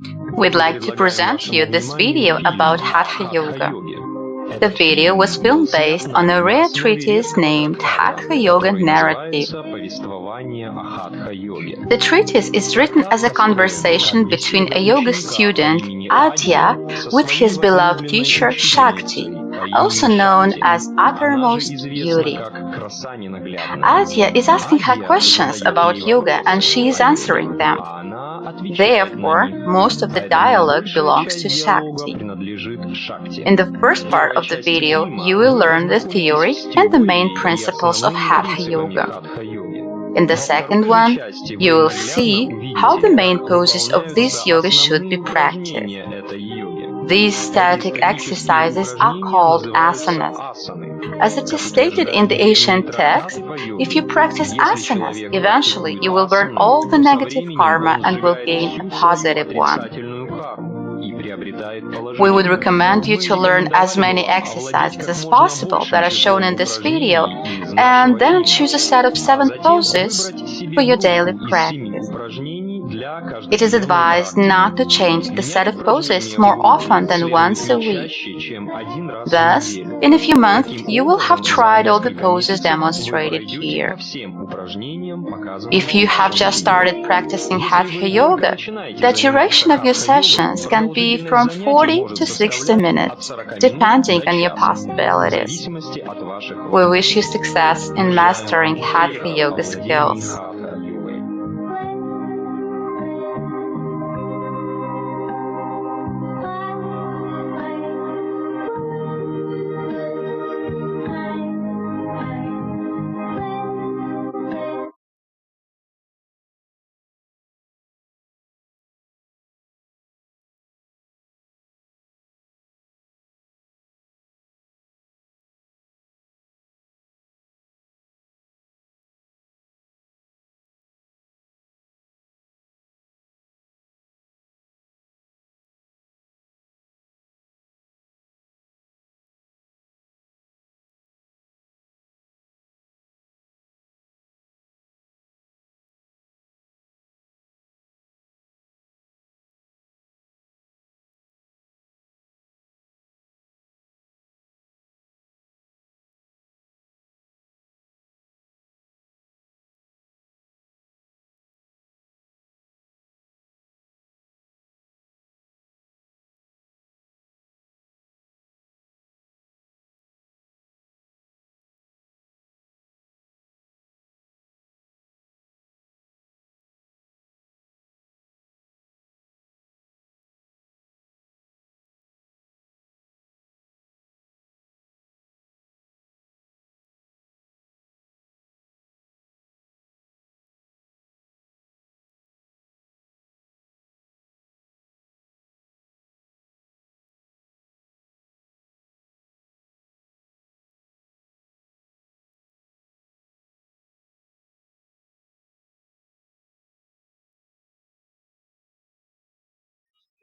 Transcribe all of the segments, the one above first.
We'd like to present you this video about Hatha Yoga. The video was filmed based on a rare treatise named Hatha Yoga Narrative. The treatise is written as a conversation between a yoga student, Adya, with his beloved teacher, Shakti, also known as Uttermost Beauty. Adya is asking her questions about yoga and she is answering them. Therefore, most of the dialogue belongs to Shakti. In the first part of the video, you will learn the theory and the main principles of Hatha Yoga. In the second one, you will see how the main poses of this yoga should be practiced. These static exercises are called asanas. As it is stated in the ancient text, if you practice asanas, eventually you will burn all the negative karma and will gain a positive one. We would recommend you to learn as many exercises as possible that are shown in this video, and then choose a set of 7 poses for your daily practice. It is advised not to change the set of poses more often than once a week. Thus, in a few months, you will have tried all the poses demonstrated here. If you have just started practicing Hatha Yoga, the duration of your sessions can be from 40 to 60 minutes, depending on your possibilities. We wish you success in mastering Hatha Yoga skills.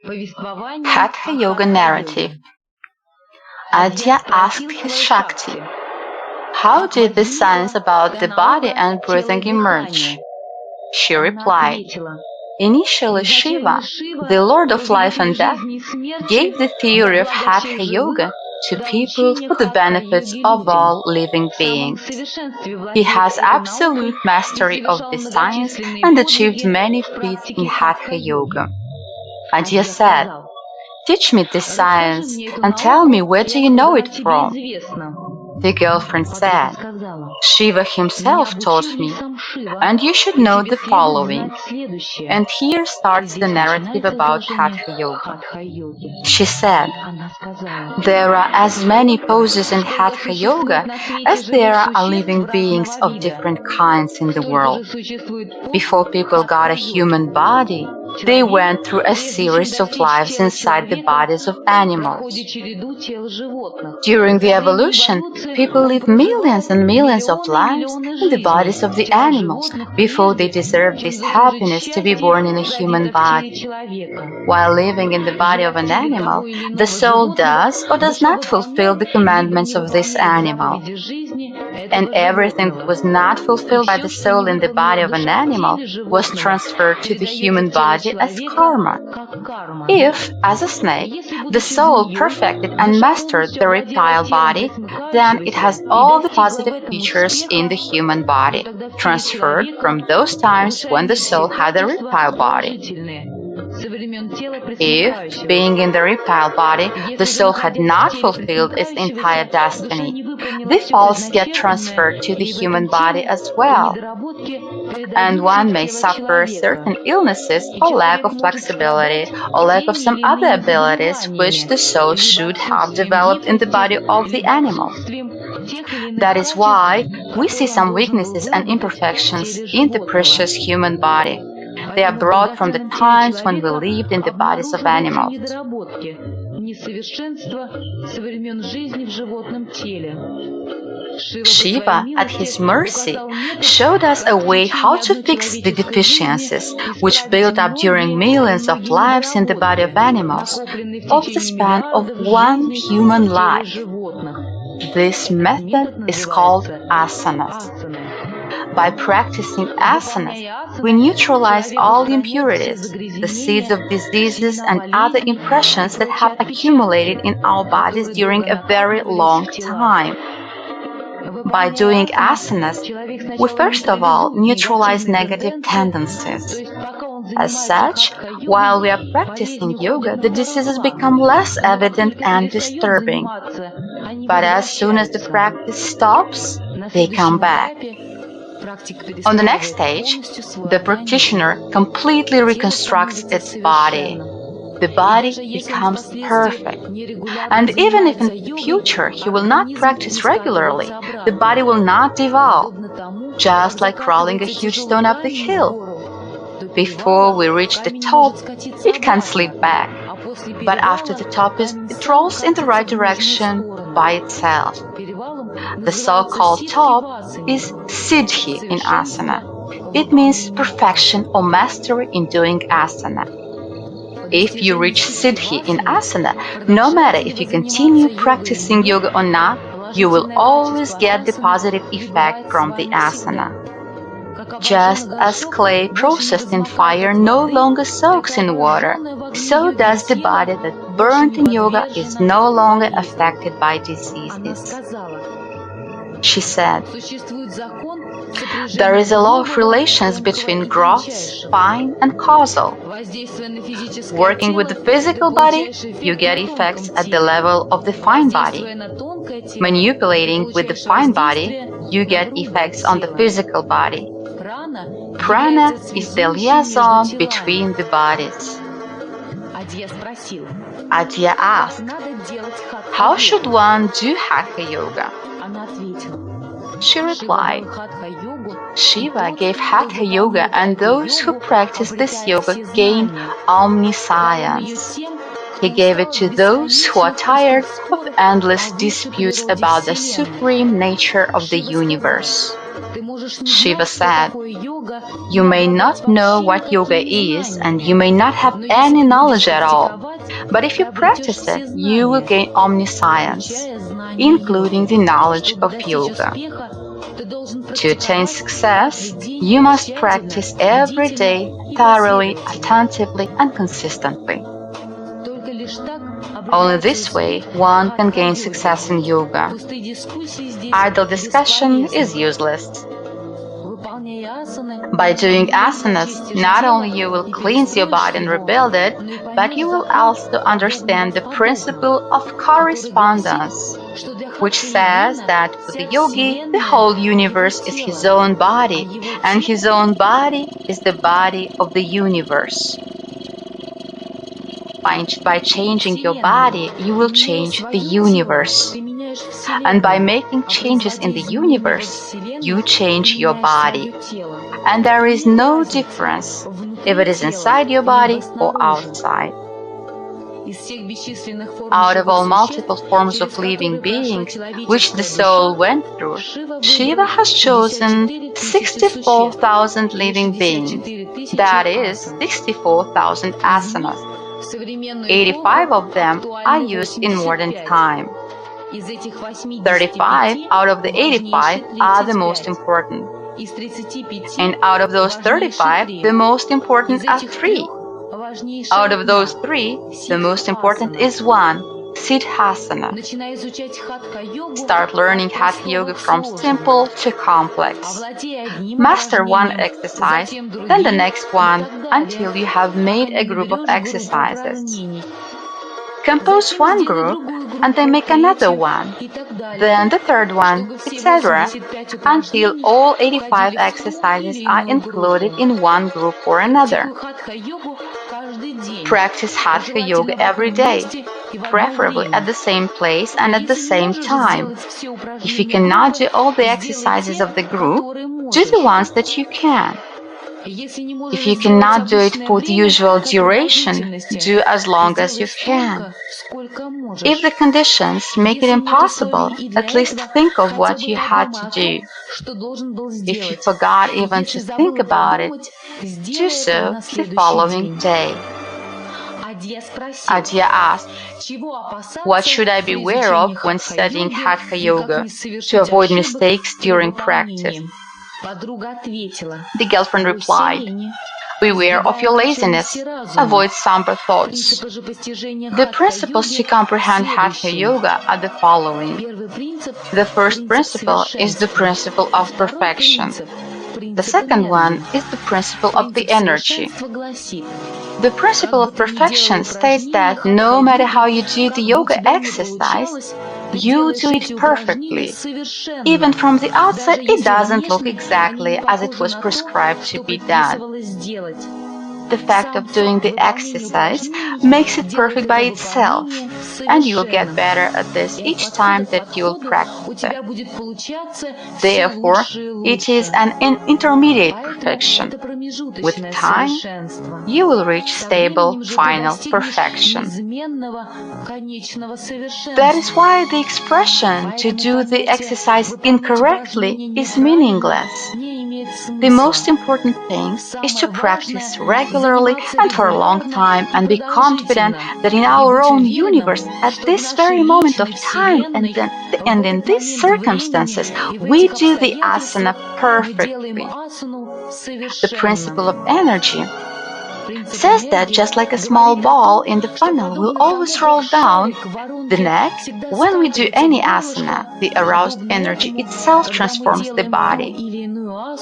Hatha Yoga Narrative. Adya asked his Shakti, "How did the science about the body and breathing emerge?" She replied, "Initially Shiva, the Lord of life and death, gave the theory of Hatha Yoga to people for the benefits of all living beings. He has absolute mastery of this science and achieved many feats in Hatha Yoga." Adya said, "Teach me this science and tell me, where do you know it from?" The girlfriend said, "Shiva himself taught me, and you should know the following." And here starts the narrative about Hatha Yoga. She said, "There are as many poses in Hatha Yoga as there are living beings of different kinds in the world. Before people got a human body, they went through a series of lives inside the bodies of animals. During the evolution, people lived millions and millions of lives in the bodies of the animals before they deserved this happiness to be born in a human body. While living in the body of an animal, the soul does or does not fulfill the commandments of this animal. and everything that was not fulfilled by the soul in the body of an animal was transferred to the human body as karma. If, as a snake, the soul perfected and mastered the reptile body, then it has all the positive features in the human body, transferred from those times when the soul had a reptile body. If, being in the reptile body, the soul had not fulfilled its entire destiny, the faults get transferred to the human body as well, and one may suffer certain illnesses or lack of flexibility or lack of some other abilities which the soul should have developed in the body of the animal. That is why we see some weaknesses and imperfections in the precious human body. They are brought from the times when we lived in the bodies of animals. Shiva, at his mercy, showed us a way how to fix the deficiencies which built up during millions of lives in the body of animals, over the span of one human life. This method is called asanas. By practicing asanas, we neutralize all impurities, the seeds of diseases and other impressions that have accumulated in our bodies during a very long time. By doing asanas, we first of all neutralize negative tendencies. As such, while we are practicing yoga, the diseases become less evident and disturbing. But as soon as the practice stops, they come back. On the next stage, the practitioner completely reconstructs its body. The body becomes perfect. And even if in the future he will not practice regularly, the body will not devolve, just like rolling a huge stone up the hill. Before we reach the top, it can slip back, but after the top it rolls in the right direction by itself. The so-called top is siddhi in asana. It means perfection or mastery in doing asana. If you reach siddhi in asana, no matter if you continue practicing yoga or not, you will always get the positive effect from the asana. Just as clay processed in fire no longer soaks in water, so does the body that burnt in yoga is no longer affected by diseases. She said, there is a law of relations between gross, fine, and causal. Working with the physical body, you get effects at the level of the fine body. Manipulating with the fine body, you get effects on the physical body. Prana is the liaison between the bodies. Adya asked, how should one do hatha yoga? She replied, Shiva gave hatha yoga, and those who practice this yoga gain omniscience. He gave it to those who are tired of endless disputes about the supreme nature of the universe. Shiva said, you may not know what yoga is, and you may not have any knowledge at all, but if you practice it, you will gain omniscience, including the knowledge of yoga. To attain success, you must practice every day, thoroughly, attentively, and consistently. Only this way one can gain success in yoga. Idle discussion is useless. By doing asanas, not only you will cleanse your body and rebuild it, but you will also understand the principle of correspondence, which says that for the yogi, the whole universe is his own body, and his own body is the body of the universe. By changing your body, you will change the universe. And by making changes in the universe, you change your body. And there is no difference if it is inside your body or outside. Out of all multiple forms of living beings which the soul went through, Shiva has chosen 64,000 living beings, that is 64,000 asanas. 85 of them are used in modern time. 35 out of the 85 are the most important. And out of those 35, the most important are 3. Out of those 3, the most important is 1, Siddhasana. Start learning Hatha Yoga from simple to complex. Master one exercise, then the next one, until you have made a group of exercises. Compose one group and then make another one, then the third one, etc., until all 85 exercises are included in one group or another. Practice Hatha Yoga every day, preferably at the same place and at the same time. If you cannot do all the exercises of the group, do the ones that you can. If you cannot do it for the usual duration, do as long as you can. If the conditions make it impossible, at least think of what you had to do. If you forgot even to think about it, do so the following day. Adya asked, what should I beware of when studying Hatha Yoga to avoid mistakes during practice? The girlfriend replied, beware of your laziness, avoid somber thoughts. The principles to comprehend Hatha Yoga are the following. The first principle is the principle of perfection. The second one is the principle of the energy. The principle of perfection states that no matter how you do the yoga exercise, you do it perfectly. Even from the outside, it doesn't look exactly as it was prescribed to be done. The fact of doing the exercise makes it perfect by itself, and you will get better at this each time that you will practice it. Therefore, it is an intermediate perfection. With time, you will reach stable, final perfection. That is why the expression to do the exercise incorrectly is meaningless. The most important thing is to practice regularly and for a long time and be confident that in our own universe, at this very moment of time and in these circumstances, we do the asana perfectly. The principle of energy says that just like a small ball in the funnel will always roll down the neck, when we do any asana, the aroused energy itself transforms the body.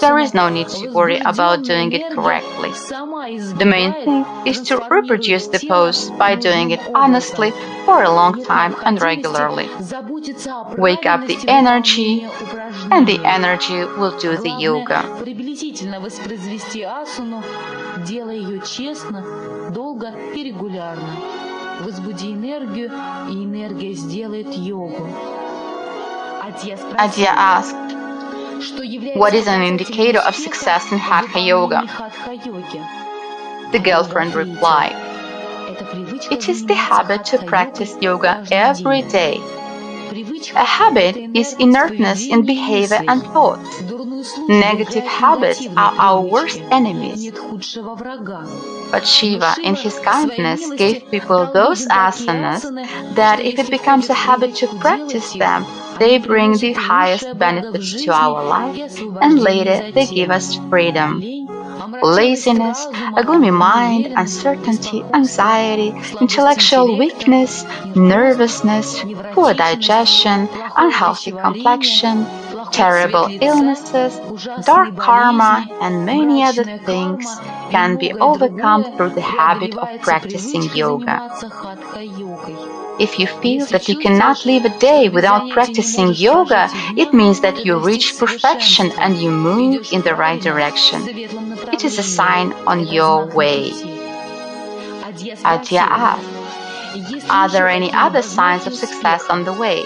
There is no need to worry about doing it correctly. The main thing is to reproduce the pose by doing it honestly for a long time and regularly. Wake up the energy, and the energy will do the yoga. Делай ее честно, долго и регулярно. Возбуди энергию, и энергия сделает йогу. Adya asked, what is an indicator of success in Hatha Yoga? The girlfriend replied, it is the habit to practice yoga every day. A habit is inertness in behavior and thoughts. Negative habits are our worst enemies. But Shiva, in his kindness, gave people those asanas that if it becomes a habit to practice them, they bring the highest benefits to our life, and later they give us freedom. Laziness, a gloomy mind, uncertainty, anxiety, intellectual weakness, nervousness, poor digestion, unhealthy complexion, terrible illnesses, dark karma, and many other things can be overcome through the habit of practicing yoga. If you feel that you cannot live a day without practicing yoga, it means that you reach perfection and you move in the right direction. It is a sign on your way. Adya asked, are there any other signs of success on the way?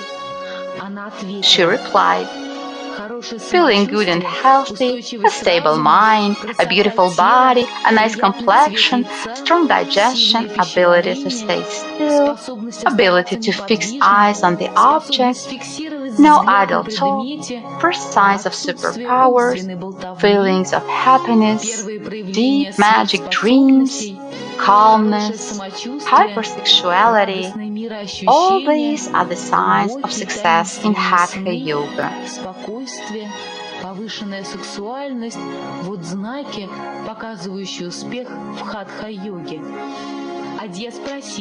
She replied, feeling good and healthy, a stable mind, a beautiful body, a nice complexion, strong digestion, ability to stay still, ability to fix eyes on the object, no idle talk, first signs of superpowers, feelings of happiness, deep magic dreams, calmness, hypersexuality, All these are the signs of success in Hatha Yoga. Спокойствие, повышенная сексуальность – вот знаки, показывающие успех в хатха-йоге.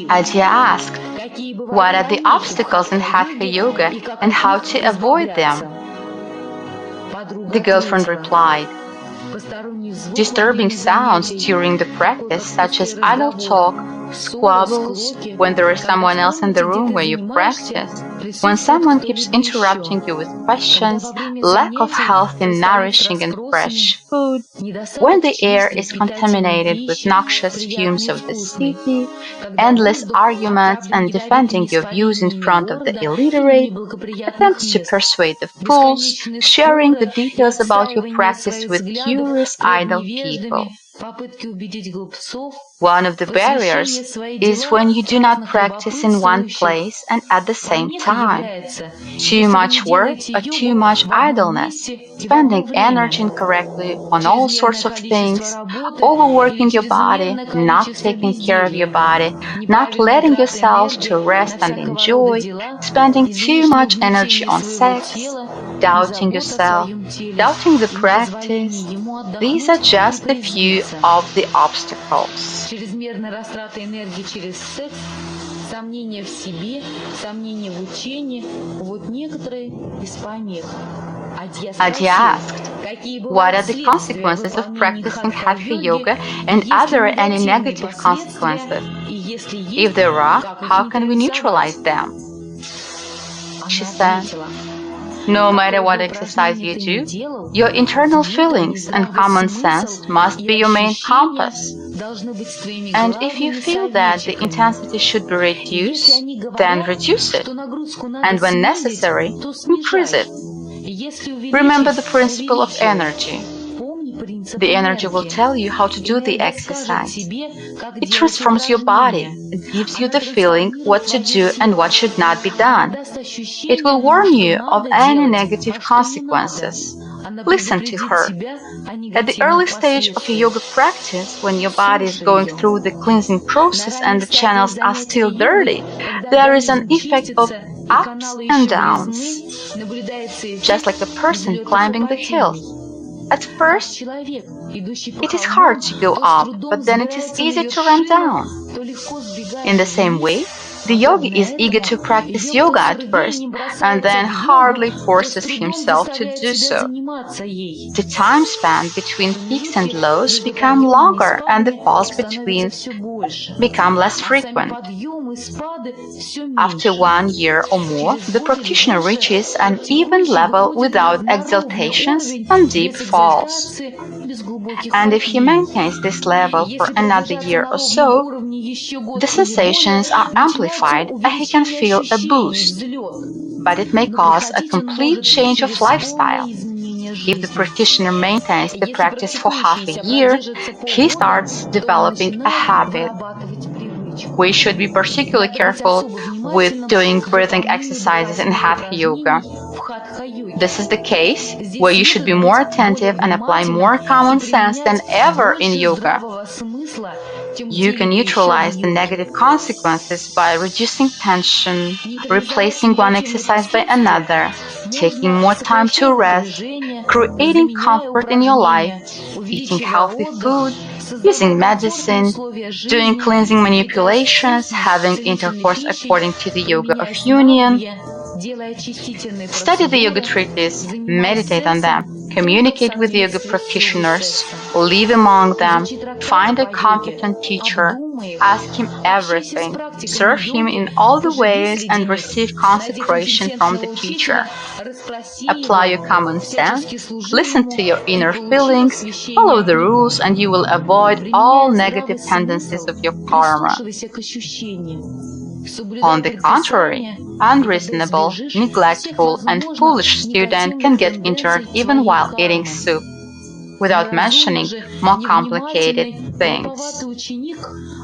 Adya asked, what are the obstacles in Hatha Yoga and how to avoid them? The girlfriend replied, disturbing sounds during the practice, such as idle talk, squabbles, when there is someone else in the room where you practice, when someone keeps interrupting you with questions, lack of healthy, nourishing and fresh food, when the air is contaminated with noxious fumes of the city, endless arguments and defending your views in front of the illiterate, attempts to persuade the fools, sharing the details about your practice with curious idle people. One of the barriers is when you do not practice in one place and at the same time. Too much work or too much idleness, spending energy incorrectly on all sorts of things, overworking your body, not taking care of your body, not letting yourself to rest and enjoy, spending too much energy on sex, doubting yourself, doubting the practice. These are just a few of the obstacles. Чрезмерная растрата энергии через секс, сомнения в себе, сомнения в учении – вот некоторые из помех. Adya asked, what are the consequences of practicing Hatha Yoga and are there any negative consequences? If there are, how can we neutralize them? She said, no matter what exercise you do, your internal feelings and common sense must be your main compass. And if you feel that the intensity should be reduced, then reduce it. And when necessary, increase it. Remember the principle of energy. The energy will tell you how to do the exercise. It transforms your body. It gives you the feeling what to do and what should not be done. It will warn you of any negative consequences. Listen to her. At the early stage of your yoga practice, when your body is going through the cleansing process and the channels are still dirty, there is an effect of ups and downs, just like a person climbing the hill. At first, it is hard to go up, but then it is easy to run down. In the same way, the yogi is eager to practice yoga at first, and then hardly forces himself to do so. The time span between peaks and lows become longer, and the falls between become less frequent. After 1 year or more, the practitioner reaches an even level without exaltations and deep falls. And if he maintains this level for another year or so, the sensations are amplified and he can feel a boost, but it may cause a complete change of lifestyle. If the practitioner maintains the practice for half a year, he starts developing a habit. We should be particularly careful with doing breathing exercises in Hatha Yoga. This is the case where you should be more attentive and apply more common sense than ever in yoga. You can neutralize the negative consequences by reducing tension, replacing one exercise by another, taking more time to rest, creating comfort in your life, eating healthy food, using medicine, doing cleansing manipulations, having intercourse according to the yoga of union. Study the yoga treatises, meditate on them, communicate with yoga practitioners, live among them, find a competent teacher, ask him everything, serve him in all the ways and receive consecration from the teacher. Apply your common sense, listen to your inner feelings, follow the rules, and you will avoid all negative tendencies of your karma. On the contrary, unreasonable, neglectful, and foolish student can get injured even while eating soup, without mentioning more complicated things.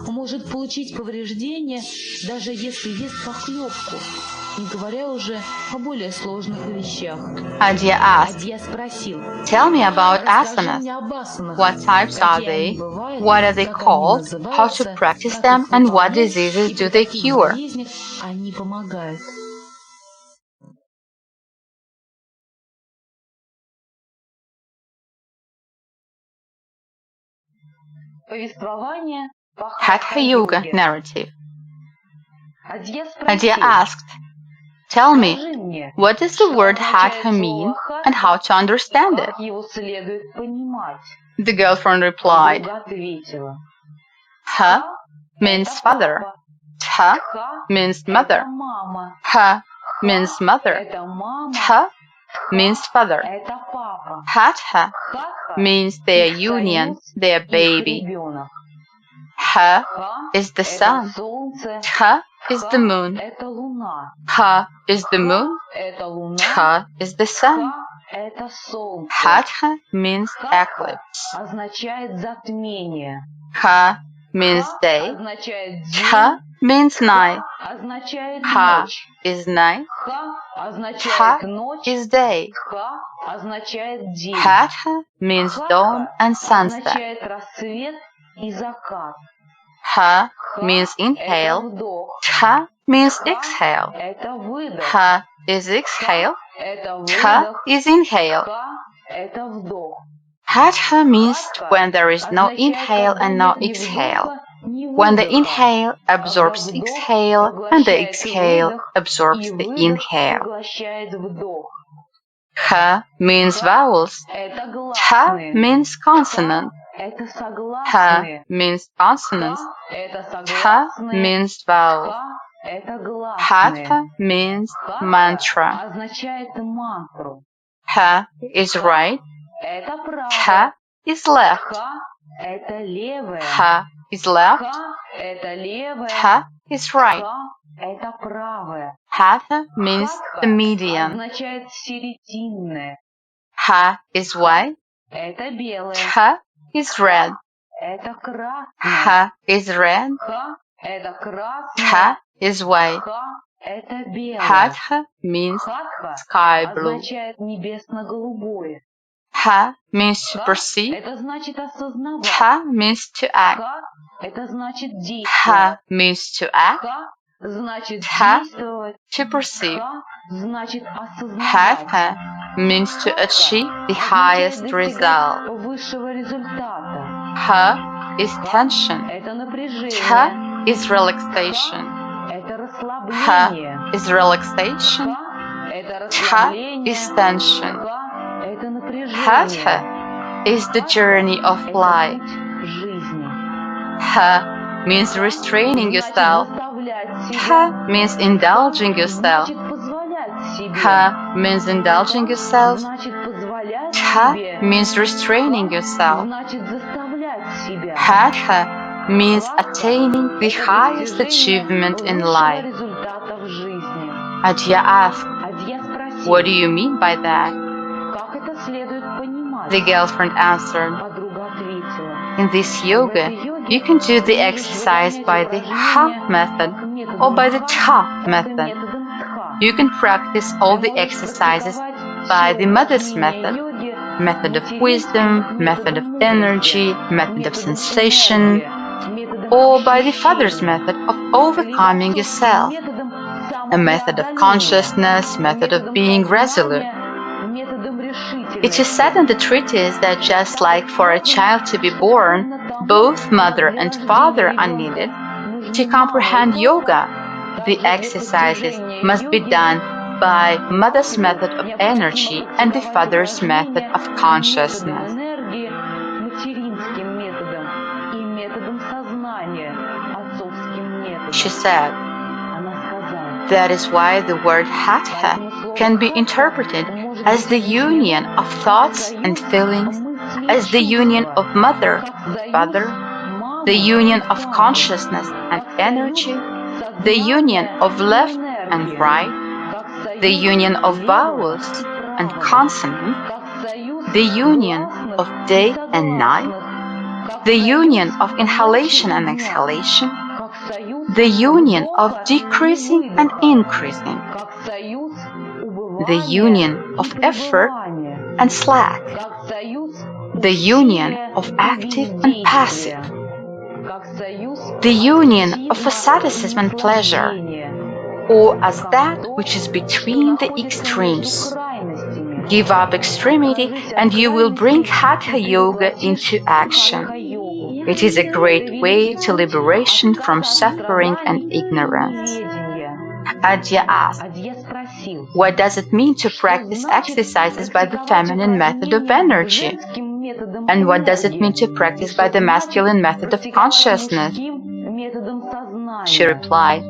Может получить повреждения, даже если ест похлебку. не говоря уже о более сложных вещах. Adya asked, Адья спросил, tell me about расскажи asanas. мне об асанах, What types are какие они they? бывают, What are they как они called? How to называются, practice как them? их And what выполнять diseases и do при they каких cure? болезнях они помогают. Повествование по Hatha Yoga хатха-йоге. narrative. Адья Adya спросил, asked, tell me, скажи мне, what does the что word означает hatha mean слово and how хатха to и understand it? как его следует понимать? The girlfriend replied, Подруга ответила, Ha ха means это father, папа, Tha тха means это mother, мама, Ha ха means mother, это мама, Tha тха means father, это папа, Hatha хатха means their их union, союз, their их baby. ребенок. Ha Ха is the это sun, солнце, Tha is the ха moon, это луна, Ha is the ха moon, это луна, Tha is the sun. ха это солнце. Hatha means Хатха eclipse. означает затмение. Ha means Ха day, означает Tha день. means night, Ха означает Ha ночь. is night, Ха Tha означает ночь. is day. Ха означает день. Hatha means dawn Хатха and sunset. означает рассвет и закат. Ha Ха means это inhale, вдох. Tha means Ха exhale. это выдох. Ha is Ха exhale, это Tha выдох. is inhale. Ха это вдох. Hatha means Хатха when there is no означает, inhale когда and no нет ни exhale. вдоха, ни When the выдоха, inhale когда absorbs вдох exhale and the поглощает exhale выдох, absorbs и the выдох inhale. поглощает вдох. Ha means Ха vowels. это Ha гласные. means Ха consonant. это Ha согласные. means Ха consonants. это Ha согласные. means vowels. Ха это гласные. Hatha means Хатха mantra. означает мантру. Ha is Ха right. это правое. Ha is left. Ха это левое. Ha is left. Ха это левое. Ha is right. Ха это правое. Hatha means the Хатха median. означает серединное. Ha is white. Это белое. Ha is red. Это красное. Ha is red. Ха это красное. Ha is white. Ха это белое. Hatha means Хатха sky blue. означает небесно-голубое. Ha means to Ха perceive. это значит осознавать. Ha means to act. Ха это значит Ha действовать. means to act. Ха значит Ha действовать. to perceive. Ха значит осознавать. Hatha means to Хатха achieve the означает highest достигать result. высшего результата. Ha is Ха tension. это напряжение. Ha is relaxation. Ха это Ha расслабление. is relaxation. Ха это Ha расслабление. is tension. Ха это напряжение. Hatha is the journey of Это life. путь жизни. Ha means restraining Значит yourself. заставлять себя. Ha means indulging yourself. Значит позволять себе. Ha means indulging yourself. Значит позволять Ha себе. means restraining yourself. Значит заставлять себя. Hatha means attaining the Это highest достижение achievement in высшего life. результата в жизни. Adya asked, Адья спросил, what do you mean by that? как это следует понимать? The girlfriend answered, Подруга ответила, in this в yoga, этой йоге you can do ты the можешь exercise выполнять by the Ha упражнения method как методом or by the ха, Tha так и method. методом тха. You can practice all Ты the можешь exercises практиковать by все the mother's упражнения method, йоги method of материнским wisdom, method of методом energy, мудрости, method of методом sensation, энергии, методом or by the father's ощущения, method of либо overcoming собственным yourself, методом a method of самопреодоления, consciousness, method of методом being resolute. познания, методом It is said in the treatise that just like for a child to be born, both mother and father are needed. To comprehend yoga, the exercises must be done by mother's method of energy and the father's method of consciousness. материнским методом и методом сознания, отцовским методом. She said, Она сказала, that is why the word hatha can be interpreted as the union of thoughts and feelings, as the union of mother and father, the union of consciousness and energy, the union of left and right, the union of vowels and consonants, the union of day and night, the union of inhalation and exhalation, the union of decreasing and increasing, the union of effort and slack, the union of active and passive, the union of asceticism and pleasure, or as that which is between the extremes. Give up extremity and you will bring Hatha Yoga into action. It is a great way to liberation from suffering and ignorance. Adya asked, what does it mean to practice exercises by the feminine method of energy? And what does it mean to practice by the masculine method of consciousness? She replied,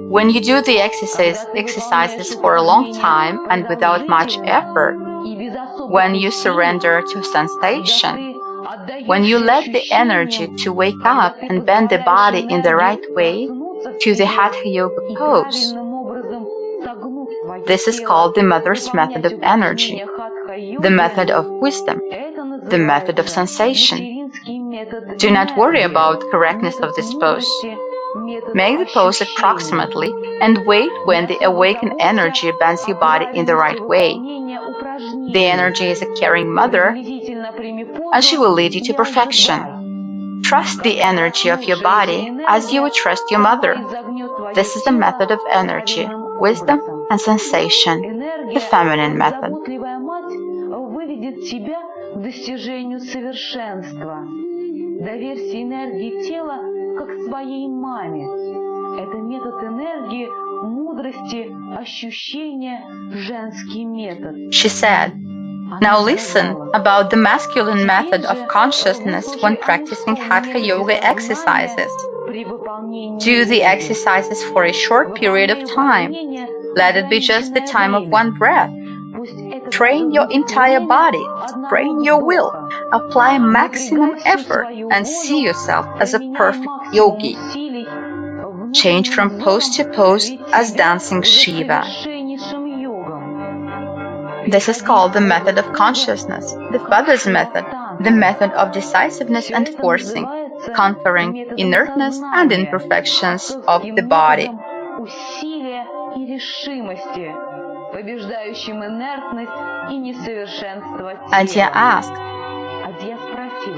when you do the exercises for a long time and without much effort, when you surrender to sensation, when you let the energy to wake up and bend the body in the right way to the Hatha Yoga pose, this is called the mother's method of energy, the method of wisdom, the method of sensation. Do not worry about correctness of this pose. Make the pose approximately and wait when the awakened energy bends your body in the right way. The energy is a caring mother, and she will lead you to perfection. Trust the energy of your body as you would trust your mother. This is the method of energy, wisdom, and sensation, the feminine method. Доверься энергии тела, как своей маме. Это метод энергии, мудрости, ощущения, женский метод. She said, now listen about the masculine method of consciousness when practicing Hatha Yoga exercises. Do the exercises for a short period of time. Let it be just the time of one breath. Train your entire body, train your will, apply maximum effort, and see yourself as a perfect yogi. Change from pose to pose as dancing Shiva. This is called the method of consciousness, the father's method, the method of decisiveness and forcing, conquering inertness and imperfections of the body. Adya asked,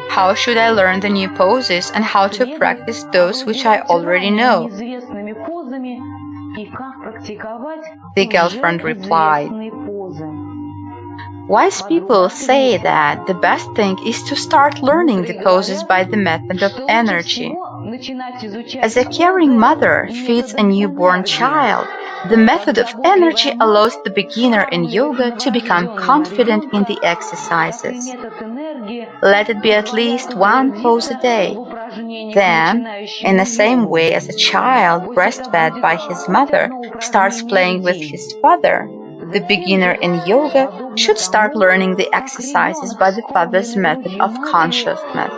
how should I learn the new poses and how to practice those which I already know? The girlfriend replied, wise people say that the best thing is to start learning the poses by the method of energy. As a caring mother feeds a newborn child, the method of energy allows the beginner in yoga to become confident in the exercises. Let it be at least one pose a day. Then, in the same way as a child breastfed by his mother starts playing with his father, the beginner in yoga should start learning the exercises by the father's method of consciousness.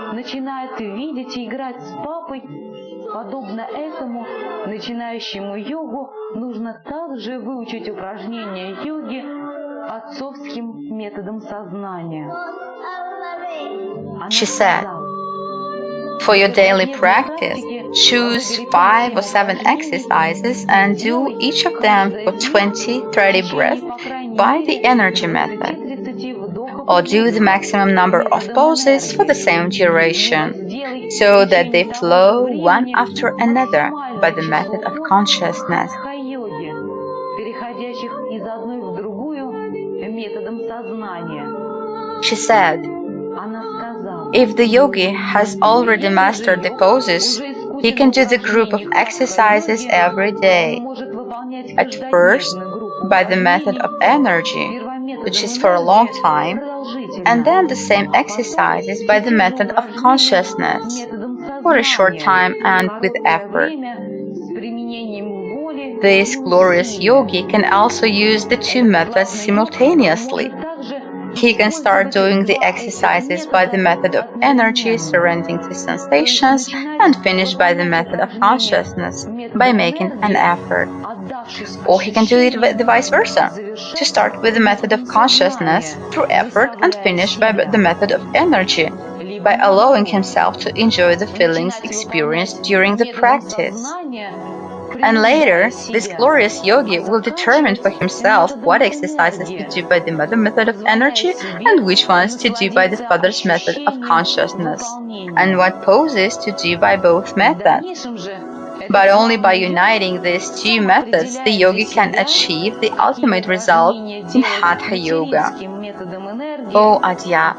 Подобно этому, начинающему йогу нужно также выучить упражнения йоги отцовским методом сознания. She said, for your daily practice, choose 5 or 7 exercises and do each of them for 20-30 breaths by the energy method, or do the maximum number of poses for the same duration, so that they flow one after another by the method of consciousness. She said, if the yogi has already mastered the poses, he can do the group of exercises every day. At first, by the method of energy, which is for a long time, and then the same exercises by the method of consciousness, for a short time and with effort. This glorious yogi can also use the 2 methods simultaneously. He can start doing the exercises by the method of energy, surrendering to sensations, and finish by the method of consciousness, by making an effort. Or he can do it the vice versa, to start with the method of consciousness through effort and finish by the method of energy. by allowing himself to enjoy the feelings experienced during the practice. And later, this glorious yogi will determine for himself what exercises to do by the mother method of energy and which ones to do by the father's method of consciousness, and what poses to do by both methods. But only by uniting these two methods, the yogi can achieve the ultimate result in hatha yoga. Oh Adya,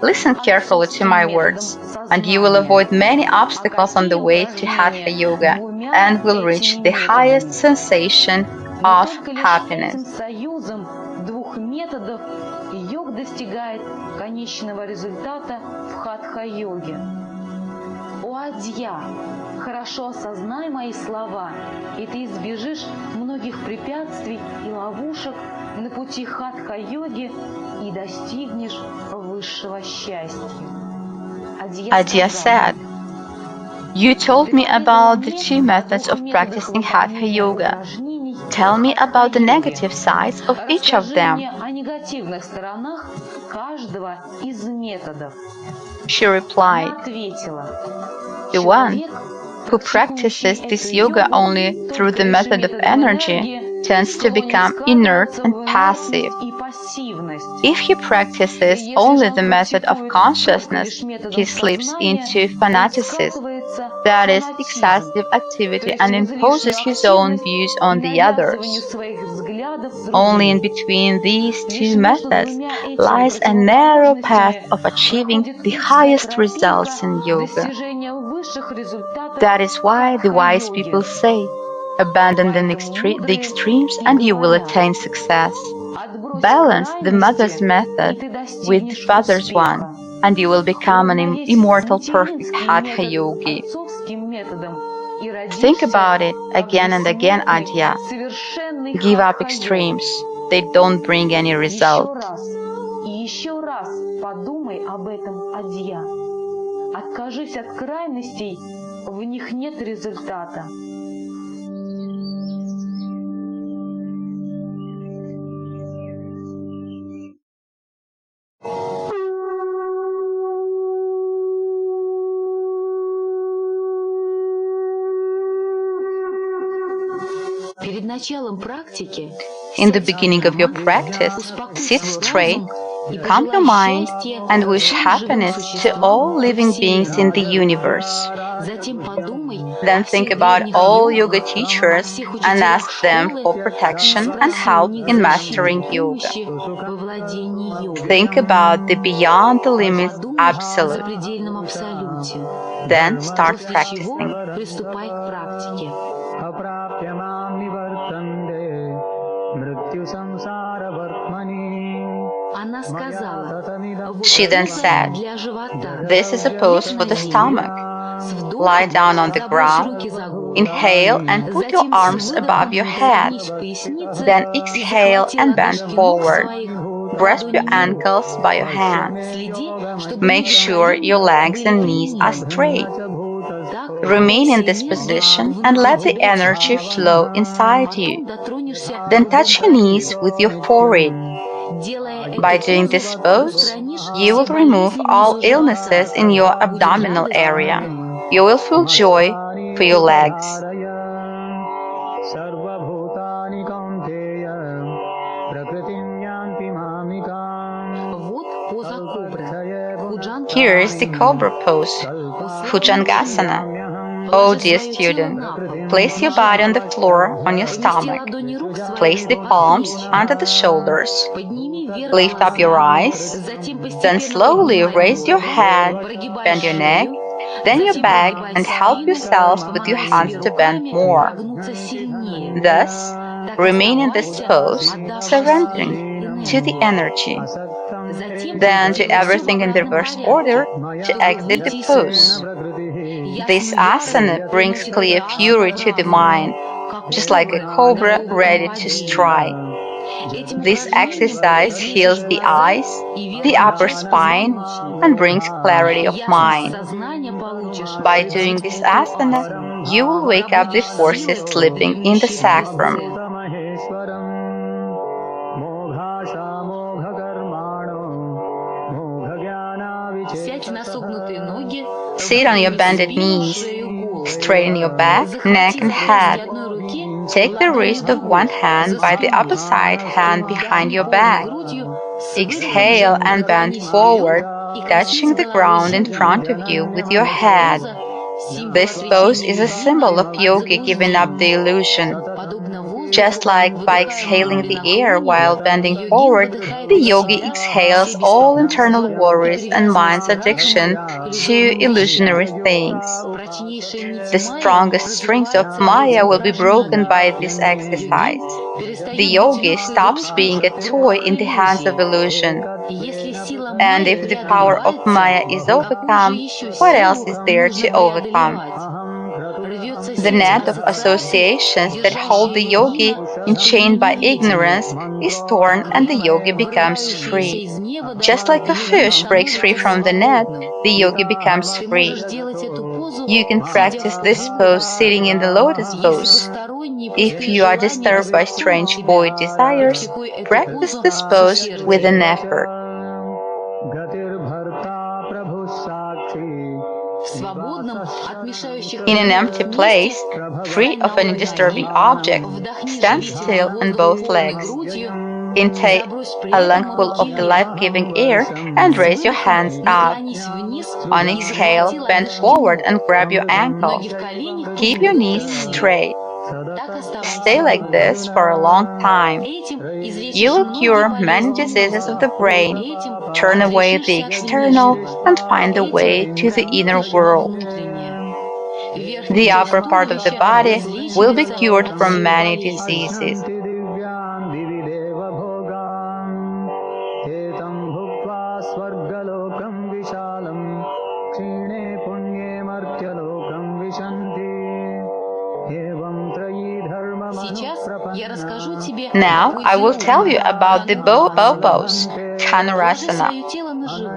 listen carefully to my words, and you will avoid many obstacles on the way to hatha yoga and will reach the highest sensation of happiness. Двух методов йог достигает конечного результата в хатха-йоге. О Адья, хорошо осознай мои слова, и ты избежишь многих препятствий и ловушек на пути хатха-йоги и достигнешь высшего счастья. Adya said, "You told me about the two methods of practicing hatha yoga. Tell me about the negative sides of each of them." She replied, "The one who practices this yoga only through the method of energy tends to become inert and passive. If he practices only the method of consciousness, he slips into fanaticism, that is, excessive activity, and imposes his own views on the others. Only in between these two methods lies a narrow path of achieving the highest results in yoga. That is why the wise people say, abandon the extremes and you will attain success. Balance the mother's method with the father's one, and you will become an immortal perfect hatha yogi." Think about it again and again, Adya. Give up extremes. They don't bring any result. Откажись от крайностей, в них нет результата. Перед началом практики In the beginning of your practice, sit straight, calm your mind, and wish happiness to all living beings in the universe. Then think about all yoga teachers and ask them for protection and help in mastering yoga. Think about the beyond the limits absolute. Then start practicing. She then said, "This is a pose for the stomach. Lie down on the ground, inhale and put your arms above your head. Then exhale and bend forward. Grasp your ankles by your hands. Make sure your legs and knees are straight. Remain in this position and let the energy flow inside you. Then touch your knees with your forehead. By doing this pose, you will remove all illnesses in your abdominal area. You will feel joy for your legs." Here is the cobra pose, Bhujangasana. Oh dear student, place your body on the floor on your stomach. Place the palms under the shoulders. Lift up your eyes. Then slowly raise your head, bend your neck, then your back, and help yourself with your hands to bend more. Thus, remain in this pose, surrendering to the energy. Then do everything in the reverse order to exit the pose. This asana brings clear fury to the mind, just like a cobra ready to strike. This exercise heals the eyes, the upper spine, and brings clarity of mind. By doing this asana, you will wake up the forces sleeping in the sacrum. Sit on your bended knees. Straighten your back, neck, and head. Take the wrist of one hand by the opposite hand behind your back. Exhale and bend forward, touching the ground in front of you with your head. This pose is a symbol of yogi giving up the illusion. Just like by exhaling the air while bending forward, the yogi exhales all internal worries and mind's addiction to illusionary things. The strongest strings of Maya will be broken by this exercise. The yogi stops being a toy in the hands of illusion. And if the power of Maya is overcome, what else is there to overcome? The net of associations that hold the yogi enchained by ignorance is torn and the yogi becomes free. Just like a fish breaks free from the net, the yogi becomes free. You can practice this pose sitting in the lotus pose. If you are disturbed by strange void desires, practice this pose with an effort. In an empty place, free of any disturbing object, stand still on both legs. Intake a lungful of the life-giving air and raise your hands up. On exhale, bend forward and grab your ankle. Keep your knees straight. Stay like this for a long time. You will cure many diseases of the brain, turn away the external, and find the way to the inner world. The upper part of the body will be cured from many diseases. Now I will tell you about the bow pose, Dhanurasana.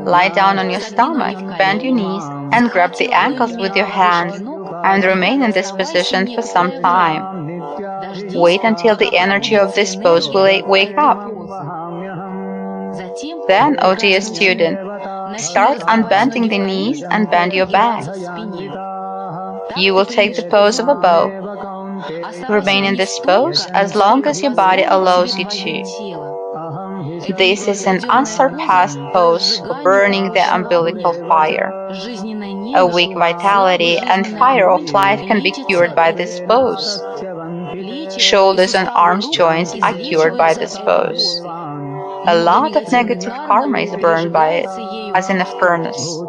Lie down on your stomach, bend your knees, and grab the ankles with your hands, and remain in this position for some time. Wait until the energy of this pose will wake up. Then, oh dear student, start unbending the knees and bend your back. You will take the pose of a bow. Remain in this pose as long as your body allows you to. This is an unsurpassed pose for burning the umbilical fire. A weak vitality and fire of life can be cured by this pose. Shoulders and arms joints are cured by this pose. A lot of negative karma is burned by it, as in a furnace.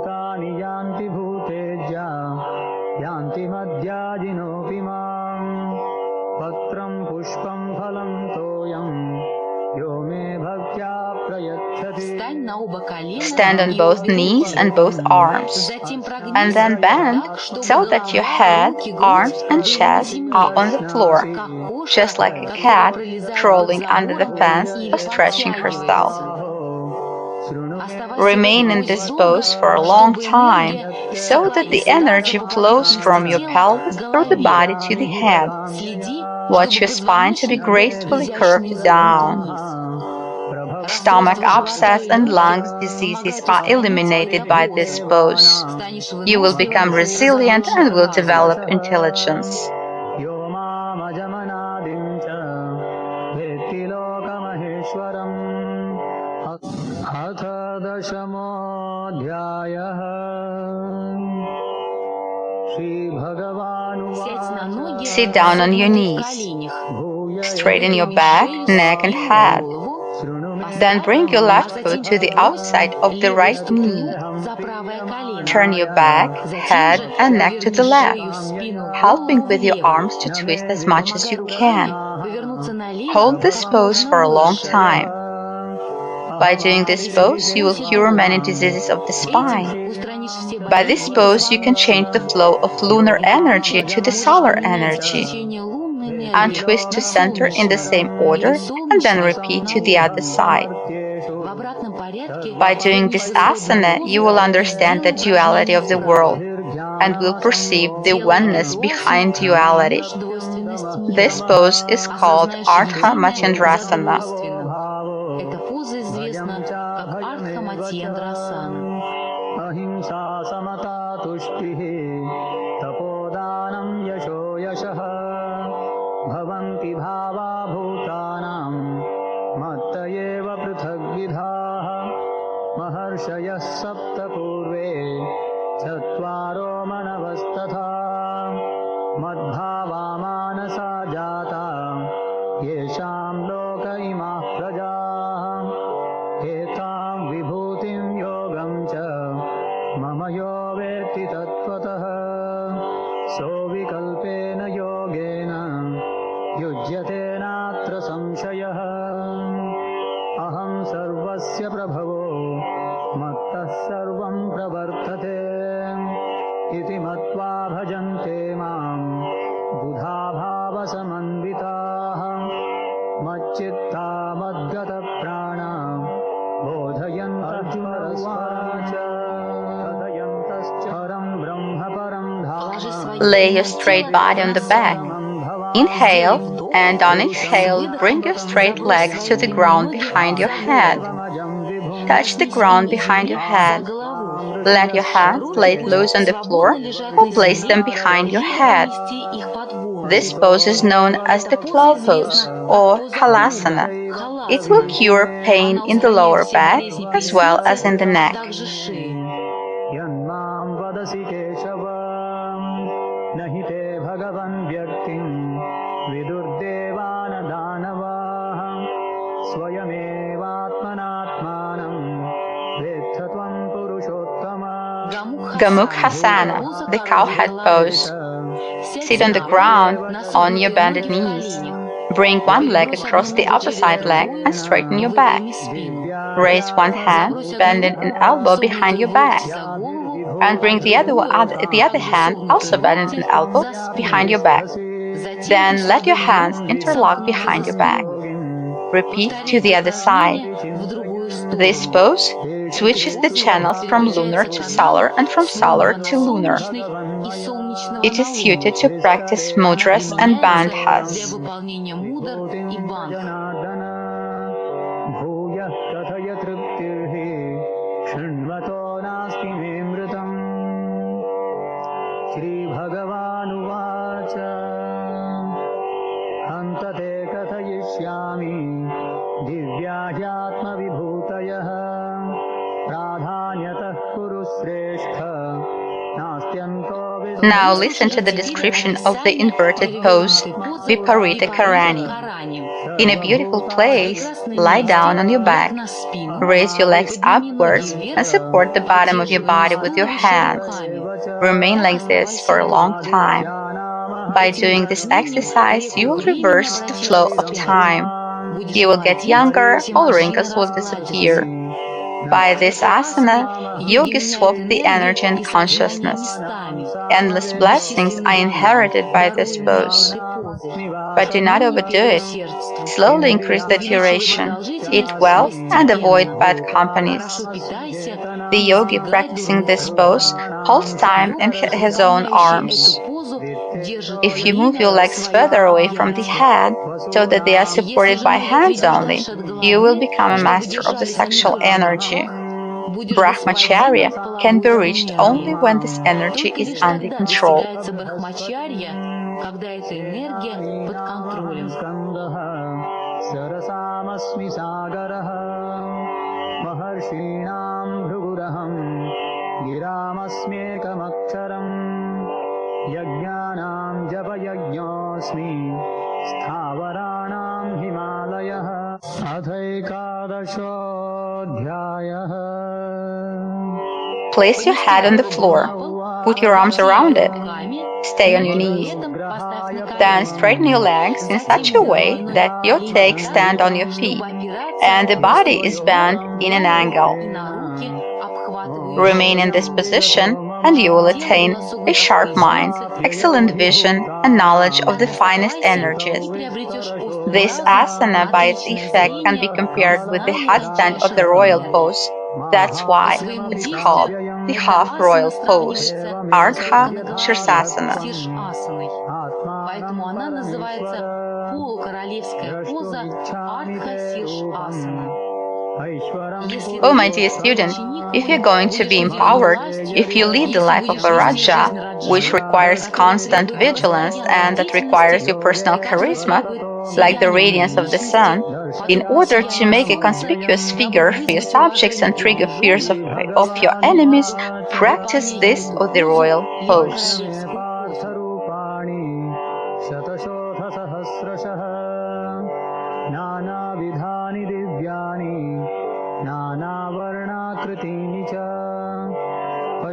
Stand on both knees and both arms, and then bend so that your head, arms, and chest are on the floor, just like a cat crawling under the fence or stretching herself. Remain in this pose for a long time so that the energy flows from your pelvis through the body to the head. Watch your spine to be gracefully curved down. Stomach upsets and lungs diseases are eliminated by this pose. You will become resilient and will develop intelligence. Sit down on your knees. Straighten your back, neck, and head. Then bring your left foot to the outside of the right knee. Turn your back, head, and neck to the left, helping with your arms to twist as much as you can. Hold this pose for a long time. By doing this pose, you will cure many diseases of the spine. By this pose, you can change the flow of lunar energy to the solar energy. Untwist to center in the same order and then repeat to the other side. By doing this asana, you will understand the duality of the world and will perceive the oneness behind duality. This pose is called Ardha Matsyendrasana. महर्षयः सप्त पूर्वे चत्वारो मनवस्तथा मद्भावा मानसा जाता येषां लोक इमाः प्रजाः एतां विभूतिं योगं च मम यो वेत्ति तत्त्वतः सोऽविकल्पेन योगेन युज्यते नात्र संशयः अहं सर्वस्य प्रभवो मत्तः सर्वं प्रवर्तते इति मत्वा भजन्ते मां बुधा भावसमन्विताः मच्चित्ता मद्गतप्राणा बोधयन्तर्जुनोवाच कथयन्तश्च परं ब्रह्म परं धाम Lay your straight body on the back. Inhale, and on exhale, bring your straight legs to the ground behind your head. Touch the ground behind your head. Let your hands lay loose on the floor or place them behind your head. This pose is known as the plow pose or halasana. It will cure pain in the lower back as well as in the neck. यन्मां वदसि केशव न हि ते भगवन् व्यक्तिं विदुर्देवान दानवाः स्वयमेवात्मनात्मानं वेत्थ त्वं पुरुषोत्तम Gamukhasana, the cowhead pose. Sit on the ground on your bended knees. Bring one leg across the opposite leg and straighten your back. Raise one hand, bending an elbow behind your back. And bring the other hand, also bending an elbow, behind your back. Then let your hands interlock behind your back. Repeat to the other side. This pose switches the channels from lunar to solar and from solar to lunar. It is suited to practice mudras and bandhas. भूयः कथय तृप्तिर्हि शृण्वतो नास्ति मे मृतम् श्रीभगवानुवाच हन्त ते कथयिष्यामि दिव्या ह्यात्मविभूतयः प्राधान्यतः कुरु श्रेष्ठ नास्त्यन्तो Now listen to the description of the inverted pose, Viparita Karani. In a beautiful place, lie down on your back. Raise your legs upwards and support the bottom of your body with your hands. Remain like this for a long time. By doing this exercise, you will reverse the flow of time. You will get younger, all wrinkles will disappear. By this asana, yogis swap the energy and consciousness. Endless blessings are inherited by this pose. But do not overdo it. Slowly increase the duration. Eat well and avoid bad companies. The yogi practicing this pose holds time in his own arms. If you move your legs further away from the head so that they are supported by hands only, you will become a master of the sexual energy. Brahmacharya can be reached only when this energy is under control. सरसामस्मि सागरः महर्षीणां भृगुरहं गिरामस्म्येकमक्षरम् यज्ञानां जपयज्ञोऽस्मि स्थावराणां हिमालयः अथैकादशोऽध्यायः Place your head on the floor. Put your arms around it. Stay on your knees. Then straighten your legs in such a way that your legs stand on your feet and the body is bent in an angle. Remain in this position and you will attain a sharp mind, excellent vision, and knowledge of the finest energies. This asana by its effect can be compared with the headstand of the royal pose. That's why it's called the half-royal pose, Ardha Shirsasana. Поэтому она называется полукоролевская поза Ардха-Сирш-асана. Oh, my dear student, if you're going to be empowered, if you lead the life of a Raja, which requires requires constant vigilance and that requires your personal charisma, like the radiance of the sun, in order to make a conspicuous figure for your subjects and trigger fears of your enemies, practice this or the royal pose.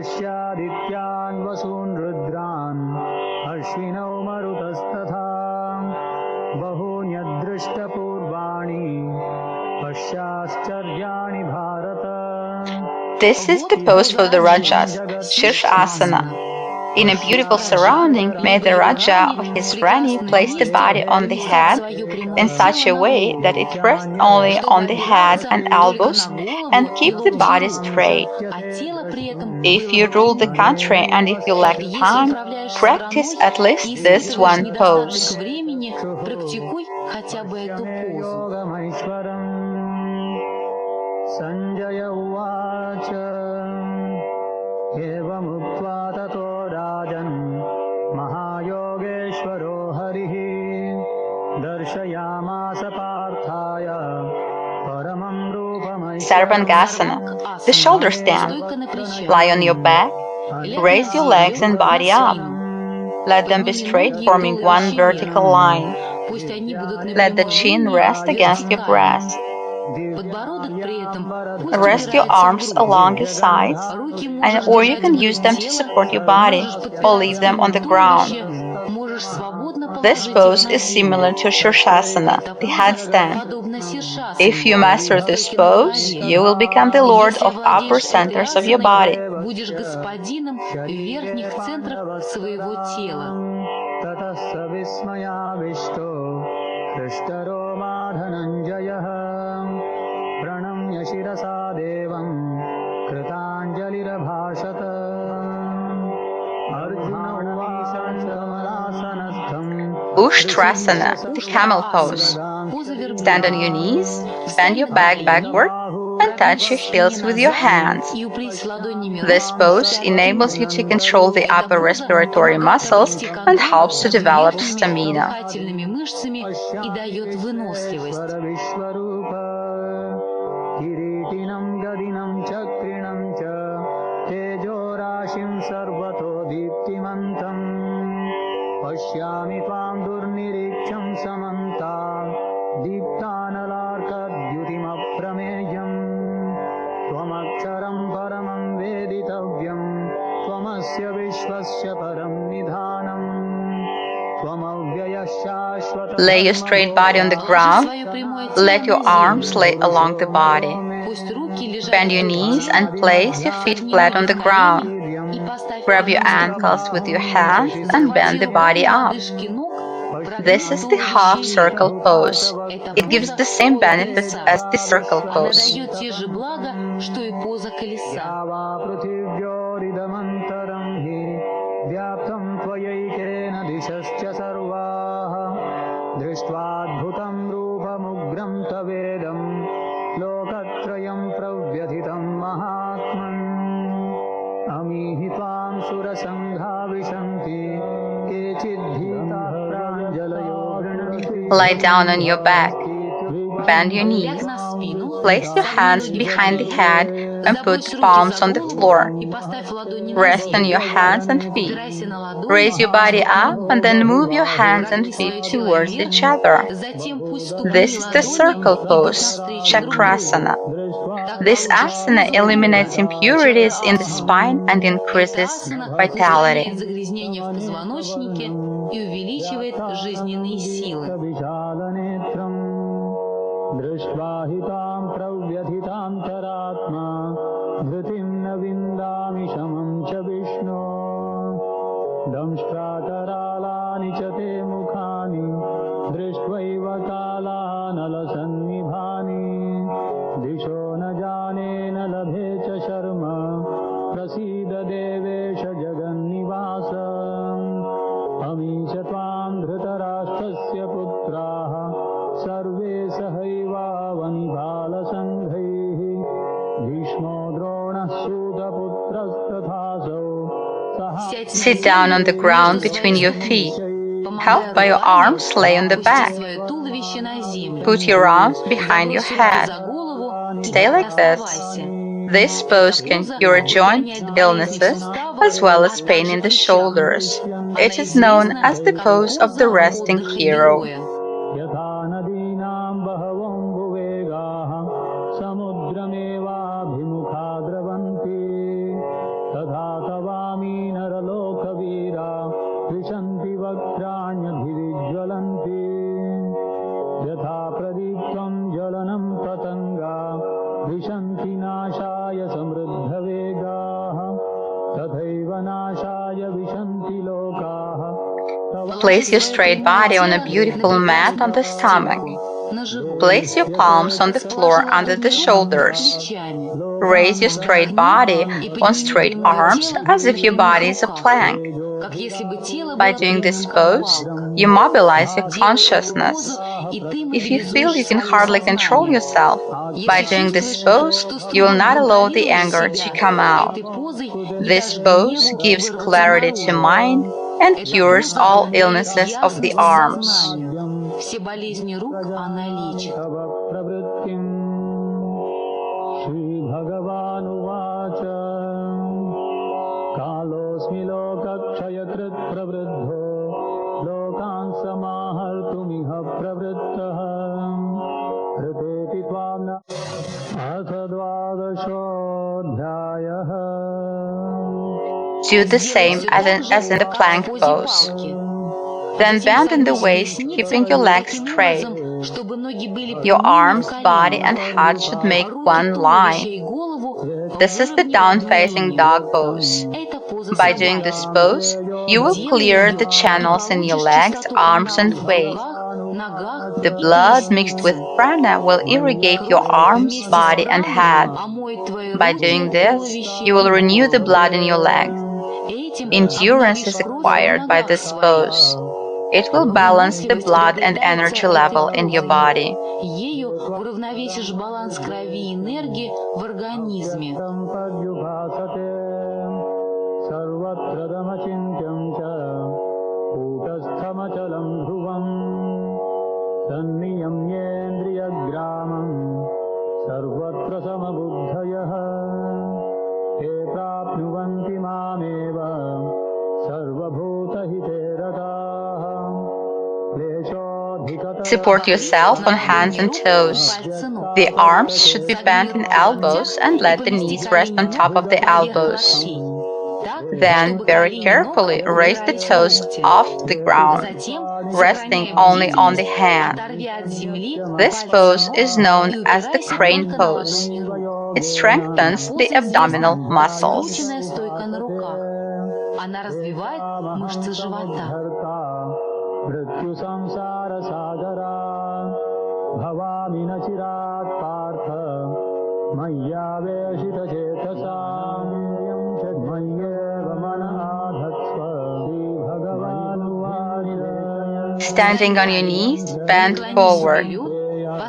पश्यादित्यान् वसून् रुद्रान् अश्विनौ मरुतस्तथा बहून्यदृष्टपूर्वाणि पश्याश्चर्याणि Bharat. This is the pose for the Rajas, Shirshasana. In a beautiful surrounding, may the Raja or his Rani place the body on the head in such a way that it rests only on the head and elbows and keep the body straight. If you rule the country and if you lack time, practice at least this one pose. Sanjaya Uvacha Evamukva tato rajan Mahayogeshwaro harihi Darshayamasa parthaya Paramam rupam Sarvangasana, the shoulder stand. Lie on your back, raise your legs and body up. Let them be straight, forming one vertical line. Let the chin rest against your breast. Rest your arms along your sides, or you can use them to support your body, or leave them on the ground. This pose is similar to Shirshasana, the headstand. If you master this pose, you will become the lord of upper centers of your body. Ushtrasana, the camel pose. Stand on your knees, bend your back backward, and touch your heels with your hands. This pose enables you to control the upper respiratory muscles and helps to develop stamina. Pashyami tvam durniriksham samanta Deeptanalarkadyutim aprameyam Tvamaksharam paramam veditavyam Tvamasya vishvasya param nidhanam Tvamavyaya shashvata. Lay your straight body on the ground. Let your arms lay along the body. Bend your knees and place your feet flat on the ground. Grab your ankles with your hands and bend the body up. This is the half circle pose. It gives the same benefits as the circle pose. Lie down on your back. Bend your knees. Place your hands behind the head and put the palms on the floor. Rest on your hands and feet. Raise your body up and then move your hands and feet towards each other. This is the circle pose, Chakrasana. This asana eliminates impurities in the spine and increases vitality. Sit down on the ground between your feet. Held by your arms, lay on the back. Put your arms behind your head. Stay like this. This pose can cure joint illnesses as well as pain in the shoulders. It is known as the pose of the resting hero. यथा नदीनां बहवोऽम्बुवेगाः समुद्रमेवाभिमुखा द्रवन्ति तथा तवामी नरलोकवीरा विशन्ति वक्त्राण्यभिविज्वलन्ति यथा प्रदीप्तं ज्वलनं पतङ्गा विशन्ति नाशाय समृद्धवेगाः तथैव नाशाय विशन्ति लोकाः. Place your straight body on a beautiful mat on the stomach. Place your palms on the floor under the shoulders. Raise your straight body on straight arms as if your body is a plank. By doing this pose, you mobilize your consciousness. If you feel you can hardly control yourself, by doing this pose, you will not allow the anger to come out. This pose gives clarity to mind and cures all illnesses of the arms. Все болезни рук она лечит. श्रीभगवानुवाच कालोऽस्मि लोकक्षयकृत् प्रवृद्धो लोकान् समाहर्तुमिह प्रवृत्तः ऋतेति त्वां न अथ द्वादशोऽध्यायः. Do the same as in the plank pose. Then bend in the waist, keeping your legs straight. Your arms, body, and head should make one line. This is the down-facing dog pose. By doing this pose, you will clear the channels in your legs, arms, and waist. The blood mixed with prana will irrigate your arms, body, and head. By doing this, you will renew the blood in your legs. Endurance is acquired by this pose. It will balance the blood and energy level in your body. Ею уравновесишь баланс крови и энергии в организме. सर्वत्र समबुद्धयः ते प्राप्नुवन्ति मामेव सर्वभूतहिते रताः. Support yourself on hands and toes. The arms should be bent in elbows and let the knees rest on top of the elbows. Then, very carefully, raise the toes off the ground, resting only on the hand. This pose is known as the crane pose. It strengthens the abdominal muscles. Она развивает мышцы живота. भवामि न चिरात् पार्थ मय्यावेशितचेतसां मय्येव मनः धत्स्व श्रीभगवानुवाच. Standing on your knees, bend forward.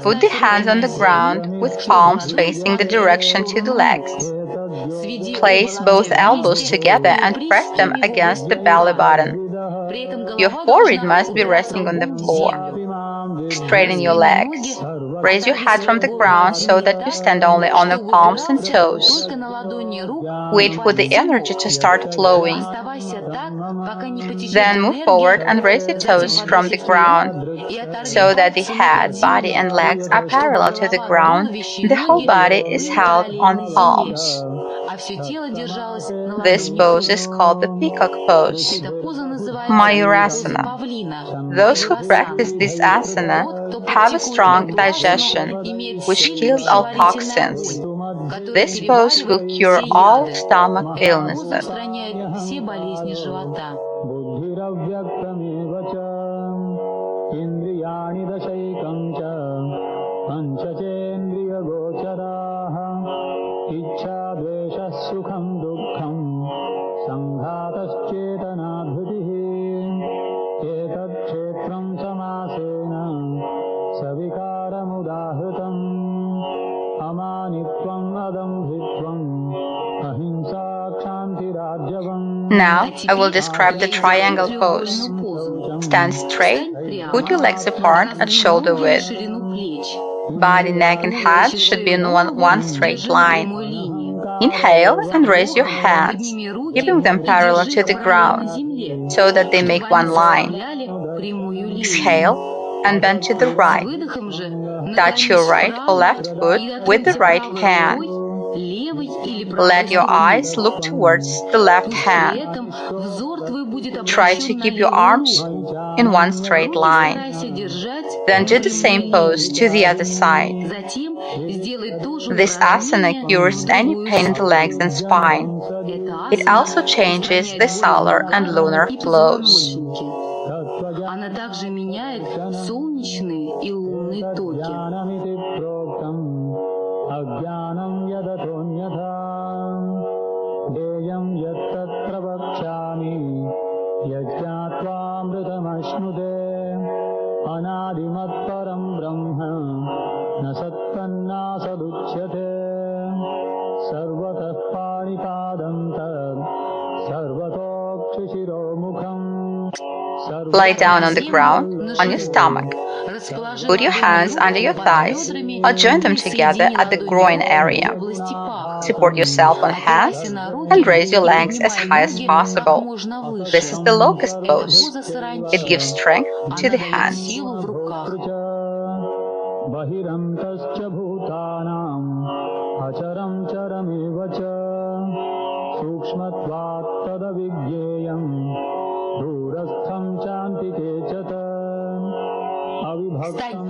Put the hands on the ground with palms facing the direction to the legs. Place both elbows together and press them against the belly button. Your forehead must be resting on the floor. Straighten your legs. Raise your head from the ground so that you stand only on the palms and toes. Wait for the energy to start flowing. Then move forward and raise the toes from the ground so that the head, body, and legs are parallel to the ground. The whole body is held on the palms. This pose is called the peacock pose, Mayurasana. Those who practice this asana have a strong digestion, which kills all toxins. This pose will cure all stomach illnesses. सुखं दुःखं संघातश्चेतनाधृतिः एतत् क्षेत्रं समासेन सविकारमुदाहृतम् अमानित्वम् अदम्भित्वम् अहिंसा क्षान्तिरार्जवम्. Now I will describe the triangle pose. Stand straight, put your legs apart at shoulder width. Body, neck, and head should be in one straight line. Inhale and raise your hands, keeping them parallel to the ground so that they make one line. Exhale and bend to the right. Touch your right or left foot with the right hand. Let your eyes look towards the left hand. Try to keep your arms in one straight line. Then do the same pose to the other side. This asana cures any pain in the legs and spine. It also changes the solar and lunar flows. Она также меняет солнечные и лунные токи. Lie down on the ground, on your stomach. Put your hands under your thighs or join them together at the groin area. Support yourself on hands and raise your legs as high as possible. This is the locust pose. It gives strength to the hands.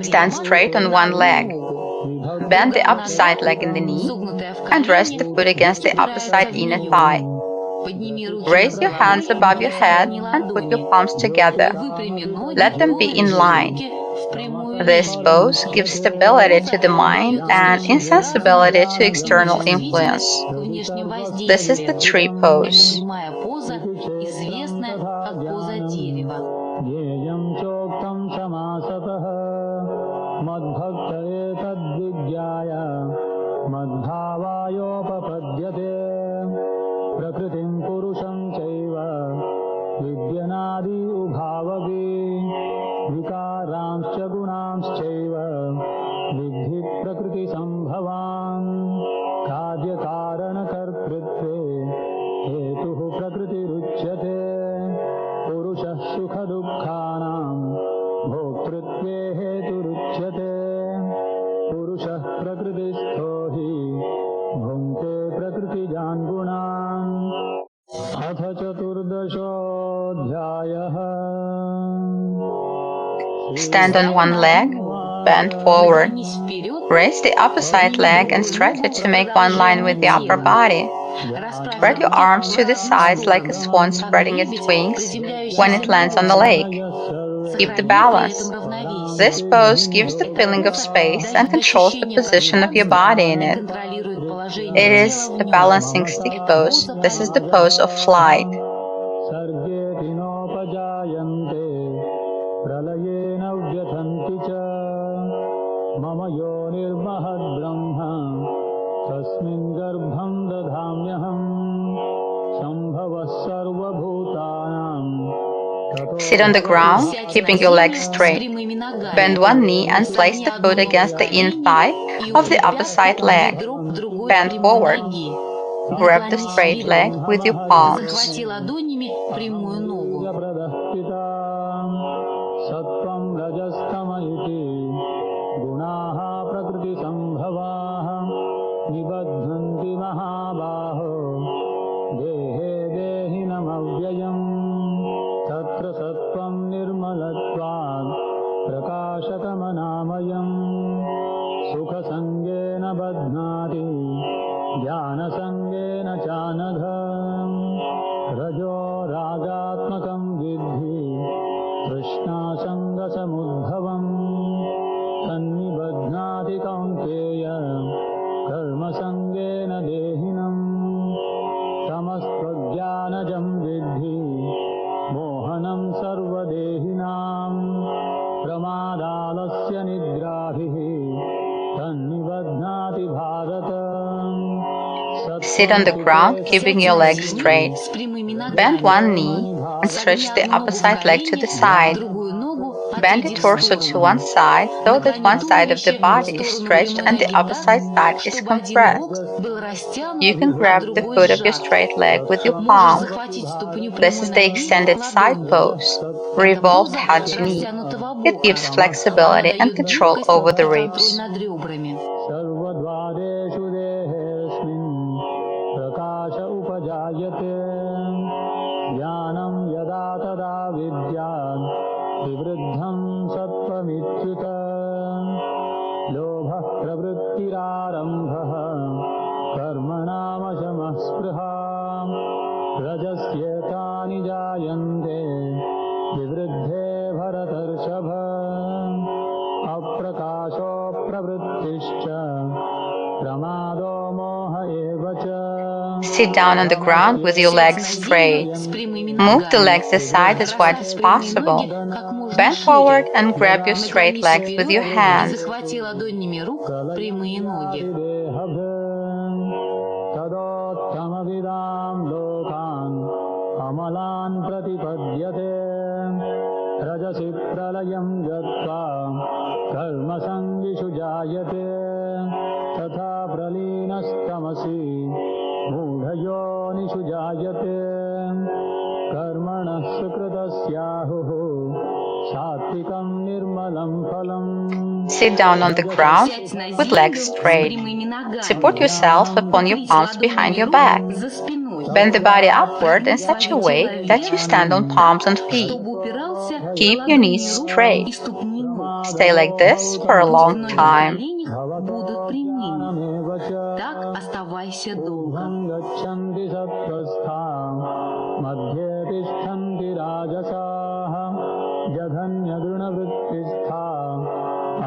Stand straight on one leg. Bend the opposite leg in the knee and rest the foot against the opposite inner thigh. Raise your hands above your head and put your palms together. Let them be in line. This pose gives stability to the mind and insensibility to external influence. This is the tree pose. Stand on one leg, bend forward. Raise the opposite leg and stretch it to make one line with the upper body. Spread your arms to the sides like a swan spreading its wings when it lands on the lake. Keep the balance. This pose gives the feeling of space and controls the position of your body in it. It is a balancing stick pose. This is the pose of flight. Sit on the ground, keeping your legs straight. Bend one knee and place the foot against the inner thigh of the opposite leg. Bend forward. Grab the straight leg with your palms. Sit on the ground, keeping your legs straight. С прямыми Bend ногами. one knee and stretch the Согни одну opposite ногу leg to the колени, side. другую ногу Bend your отведи в torso to one сторону. side so that Наклони one side of the туловище в body is сторону stretched прямой and the ноги opposite side так, is чтобы один compressed. бок был You растянут, can а grab the другой foot of your сжат. straight leg with your Можешь palm. захватить ступню This прямой is the ноги extended side ладонью. pose. Это Revolved поза hatha knee. растянутого It бока. gives Она flexibility and дает control гибкость over the и контроль ribs. над ребрами. सर्वद्वारेषु देहेऽस्मिन् प्रकाश उपजायते ज्ञानं यदा तदा विद्यात् विवृद्धं सत्त्वमिच्युत लोभः प्रवृत्तिरारम्भः कर्मणामशमः स्पृहा रजस्येतानि जायन्ते विवृद्धे भरतर्षभ अप्रकाशो प्रवृत्तिश्च प्रमादो मोह एव च Sit down on the ground with your Сядь legs на straight. землю с прямыми Move the ногами. legs aside as wide as Расставь прямые ноги possible. как можно Bend forward шире. and grab your straight Наклонись legs with вперед your и hands. захвати ладонями рук прямые ноги. तदोत्तमविदां लोकान् अमलान् प्रतिपद्यते रजसि प्रलयं गत्वा कर्मसङ्गिषु जायते तथा प्रलीनस्तमसि मूढयोनिषु जायते कर्मणः सुकृतस्याहुः सात्विकं निर्मलं फलम् Sit down on the ground Сядь на with legs землю с straight. прямыми ногами. Support yourself upon your Упрись palms behind ладонями your рук back. за спиной. Bend the body upward in Прогни such a свое way тело that you вверх stand on palms and feet. чтобы упирался Keep your knees ладонями рук straight. и ступни ног. Stay like this for a Пусть long ноги в time. коленях будут прямыми. Так оставайся долго. गच्छन्ति सत्त्वस्थाः मध्ये तिष्ठन्ति राजसाः जघन्यगुणवृत्तिस्थाः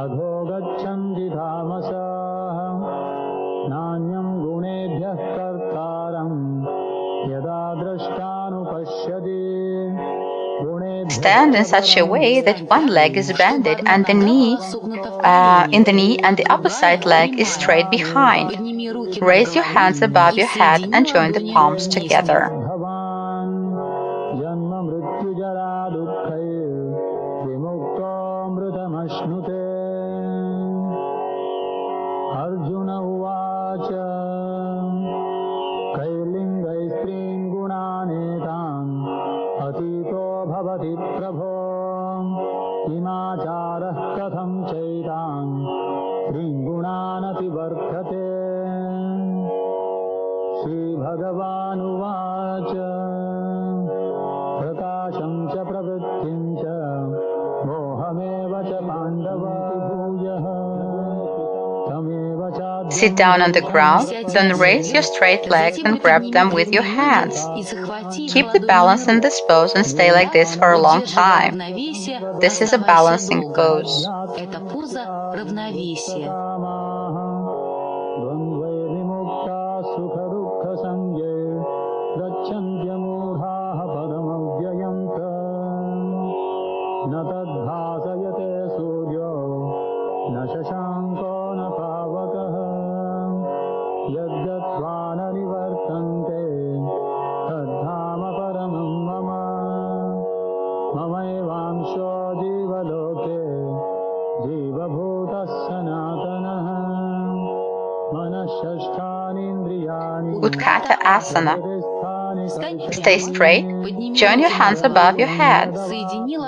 अधो गच्छन्ति तामसाः नान्यं गुणेभ्यः कर्तारं यदा द्रष्टानुपश्यति Stand in such a way that one leg is bended and the knee and the opposite leg is straight behind. Подними руки над Raise your головой hands above и your head соедини and join the ладони palms вместе. together. भवान् जन्म मृत्युजरा दुःखैर्विमुक्तो मृतमश्नुते अर्जुन उवाच कैर्लिङ्गैस्त्रीन् गुणानेतान् अतीतो भवति प्रभो किमाचारः कथं चैतान् त्रीन् गुणानतिवर्तते श्रीभगवानुवाच प्रकाशं च प्रवृत्तिं च मोहमेव च पाण्डव भूयः तमेव Sit down on the ground, then raise your straight legs and grab them with your hands. Keep the balance in this pose and stay like this for a long time. This is a balancing pose. Это поза равновесия. द्वन्द्वैर्विमुक्ता सुखदुःखसंज्ञे गच्छन्त्यमूढाः पदमव्ययम् च न तद्भासयते सूर्यो न शशाङ्को न पावकः यद्गत्वा न निवर्तन्ते तद्धाम परमं मम ममैवांशो जीवलोके जीवभूतः सनातनः Utthata Asana. Stay straight. Join your hands above your head.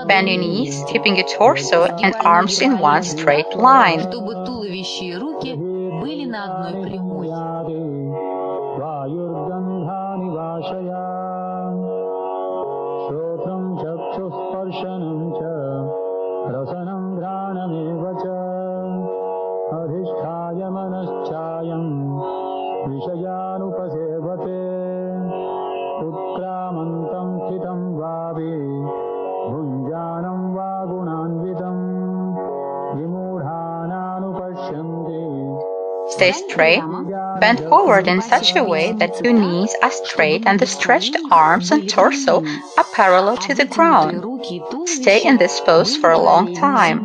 Bend your knees, keeping your torso and arms in one straight line. Чтобы туловище и руки были на одной прямой. श्रोत्रं चक्षुस्पर्शनं च रसनं घ्राणमेव च अधिष्ठाय मनश्चायं विषयानुपसेवते उत्क्रामन्तं स्थितं वापि भुञ्जानं वा गुणान्वितं विमूढानानुपश्यन्ति. Stay straight. Bend forward in such a way that your knees are straight and the stretched arms and torso are parallel to the ground. Stay in this pose for a long time.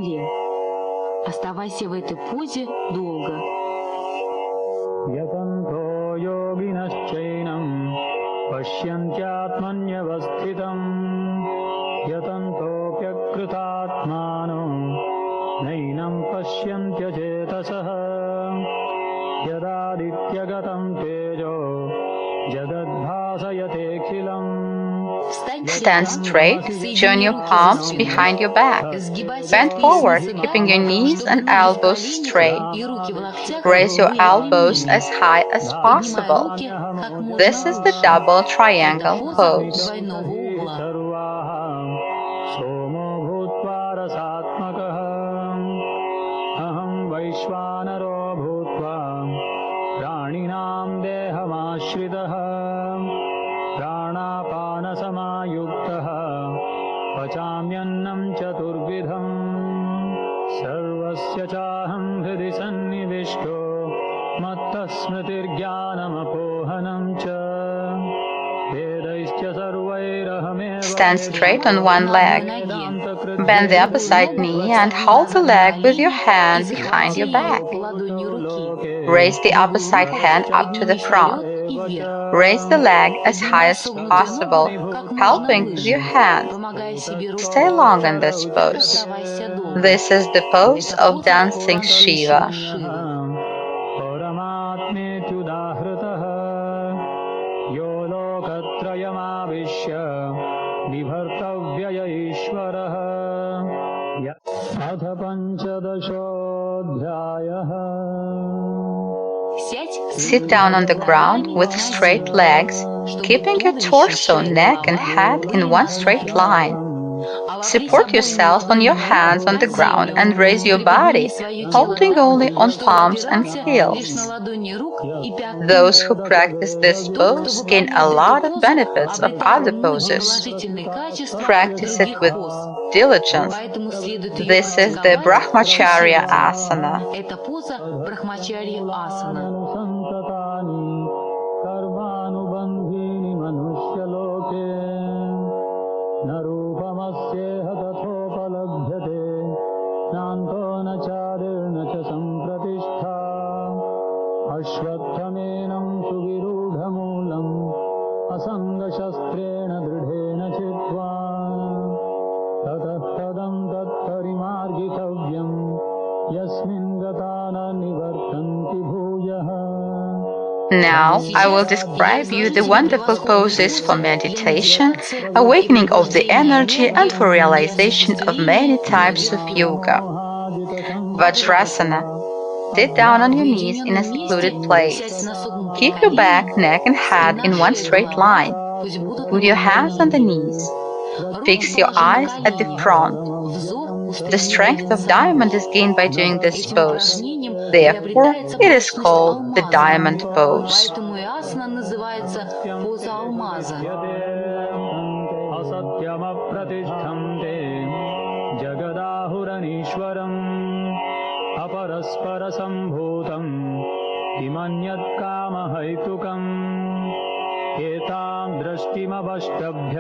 Оставайся в этой позе долго. यतन्तो योगिनश्च यदादित्यगतं तेजो जगद्भासयतेऽखिलम् Встань Stand прямо, straight, join соедини your руки за palms спиной. behind your back. Сгибайся Bend в forward, поясницах, keeping your knees чтобы and ноги в elbows коленях straight. и руки в локтях Raise your были elbows прямыми. as high as Поднимай possible. руки как можно This is the выше. double Это triangle поза pose. двойного угла. सोमो भूत्वा रसात्मकः अहं वैश्वानरो भूत्वा प्राणिनां देहमाश्रितः प्राणापानसमायुक्तः पचाम्यन्नं चतुर्विधम् सर्वस्य चाहं हृदि सन्निविष्टो मत्तः स्मृतिर्ज्ञानमपोहनं च वेदैश्च सर्वैरहमेव Stand straight on one На одной leg. ноге. Bend the Другую opposite ногу knee and поставь hold the назад на leg with your колени и hand behind захвати your ее back. ладонью руки. Raise the Другую opposite руку hand up to the подними front. вперед и вверх. Raise the leg as high Поднимай as согнутую possible, ногу как можно helping with your выше, hands. помогая себе Stay рукой. long in this pose. Оставайся долго. This is the pose Это of поза dancing танцующего Shiva. Шивы. परमात्मेत्युदाहृतः यो लोकत्रयमाविश्य बिभर्तव्यय ईश्वरः अथ पञ्चदशोऽध्यायः Sit down on the ground with straight legs, keeping your torso, neck, and head in one straight line. Support yourself on your hands on the ground and raise your body, holding only on palms and heels. Those who practice this pose gain a lot of benefits of other poses. Practice it with diligence. This is the Brahmacharya asana. Это поза Брахмачарья асана. सन्ततानि कर्मानुबन्धीनि मनुष्यलोके न रूपमस्येह तथोपलभ्यते नान्तो न चादिर्न च सम्प्रतिष्ठा अश्वत्थमेनं सुविरूढमूलम् असङ्गशस्त्रेण दृढेन चित्वा ततः पदं तत्परिमार्गितव्यम् यस्मिन् गता न निवर्तन्ति भूयः Now I will describe you the wonderful poses for meditation, awakening of the energy, and for realization of many types of yoga. Vajrasana. Sit down on your knees in a secluded place. Keep your back, neck, and head in one straight line. Put your hands on the knees. Fix your eyes at the front. The strength of diamond is gained by doing this pose. Therefore, it is called the diamond pose. Поэтому и асана называется поза алмаза. असत्यमप्रतिष्ठन्ते जगदाहुरनीश्वरम् अपरस्परसम्भूतम् किमन्यत्कामहैतुकम् एतां दृष्टिमवष्टभ्य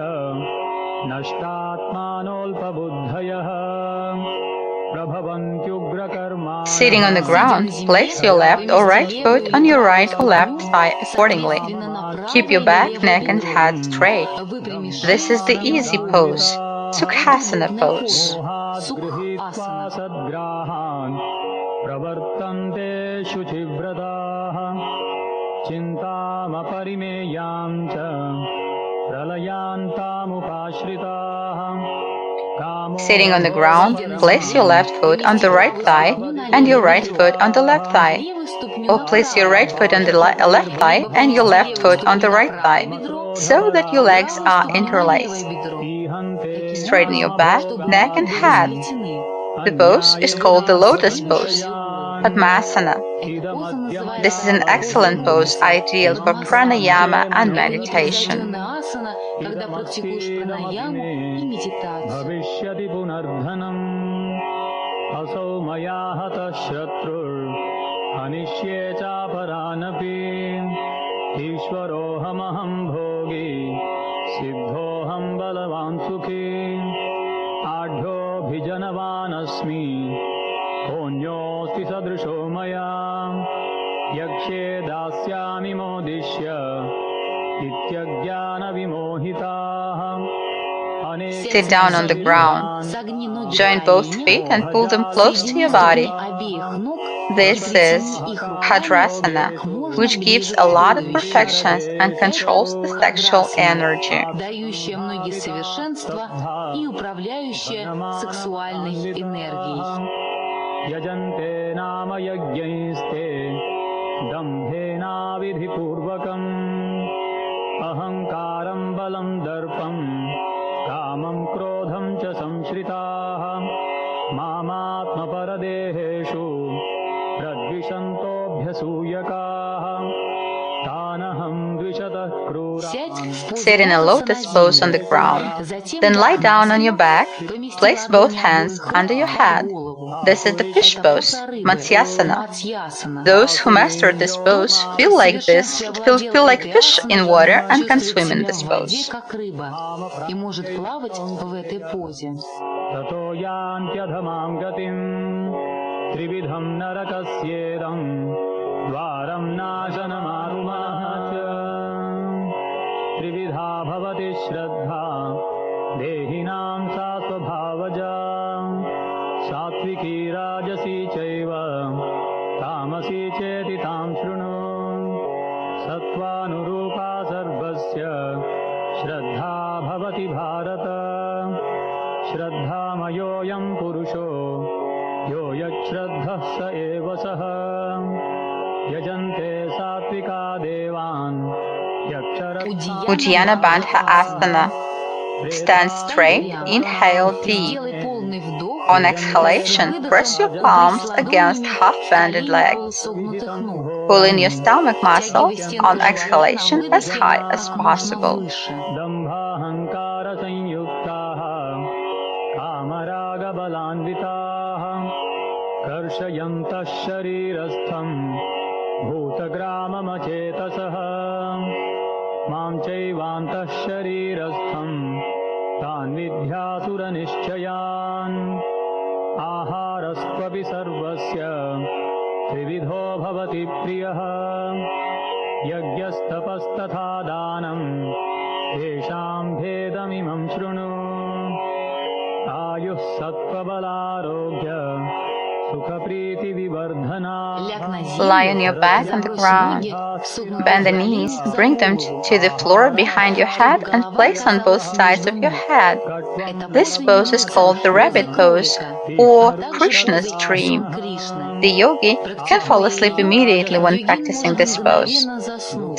नष्टात्मानोऽल्पबुद्धयः प्रभवन्त्युग्रकर्मा Sitting on the ground, place your left or right foot on your right or left thigh accordingly. Keep your back, neck, and head straight. This is the easy pose, Sukhasana pose. गृहीत्वा सद्ग्राहान् प्रवर्तन्ते शुचिव्रताः चिन्तामपरिमेयां च प्रलयान्तामुपाश्रिताः Sitting on the ground, place your left foot on the right thigh and your right foot on the left thigh. Or place your right foot on the left thigh and your left foot on the right thigh, so that your legs are interlaced. Straighten your back, neck, and head. The pose is called the lotus pose, Padmasana. This is an excellent pose ideal for pranayama and meditation. Когда практикуешь пранаяму и медитацию. भविष्यति पुनर्धनम् असौ मया हतः शत्रुर्हनिष्ये चापरानपि ईश्वरोऽहमहं भोगी सिद्धोऽहं बलवान् सुखी आढ्योऽभिजनवानस्मि कोऽन्योऽस्ति सदृशो मया यक्षे दास्यामि मोदिष्य Sit down on the ground. Join both feet and pull them close to your body. This is Hadrasana, which gives a lot of perfections and controls the sexual energy. дающая многие совершенства и управляющая сексуальной энергией. यजन्ते नाम यज्ञैस्ते दम्भेनाविधिपूर्वकम् अहङ्कारं बलं दर्पं कामं क्रोधं च संश्रिताः मामात्मपरदेहेषु प्रद्विषन्तोऽभ्यसूयकाः तानहं द्विषतः क्रूरा. Sit in a lotus pose on the ground. Then lie down on your back. Place both hands under your head. This is the fish pose, Matsyasana. Those who master this pose feel like fish in water and can swim in this pose. И может плавать в этой позе. ततो यान्त्यधमां गतिं त्रिविधं नरकस्येदं द्वारं नाशनमारुमाः च त्रिविधा भवति श्रद्धा देहिनां सा स्वभावजा सात्विकी राजसी चैव तामसी चेति तां शृणु सत्त्वानुरूपा सर्वस्य श्रद्धा भवति भारत श्रद्धामयोऽयं पुरुषो यो यच्छ्रद्धः स एव सः यजन्ते सात्विका देवान् Uddiyana Bandha Asana. Stand straight, inhale deep. On exhalation, press your palms against half-bended legs. Pull in your stomach muscles on exhalation as high as possible. कर्षयन्तः शरीरस्थं भूतग्राममचेतसः मां चैवान्तः शरीरस्थं तान् विद्यासुरनिश्चयान् आहारस्त्वपि सर्वस्य त्रिविधो भवति प्रियः यज्ञस्तपस्तथा दानं तेषां भेदमिमं शृणु आयुः सत्त्वबलारोग्य Lie on your back on the ground. Bend the knees, bring them to the floor behind your head and place on both sides of your head. This pose is called the rabbit pose or Krishna's dream. The yogi can fall asleep immediately when practicing this pose.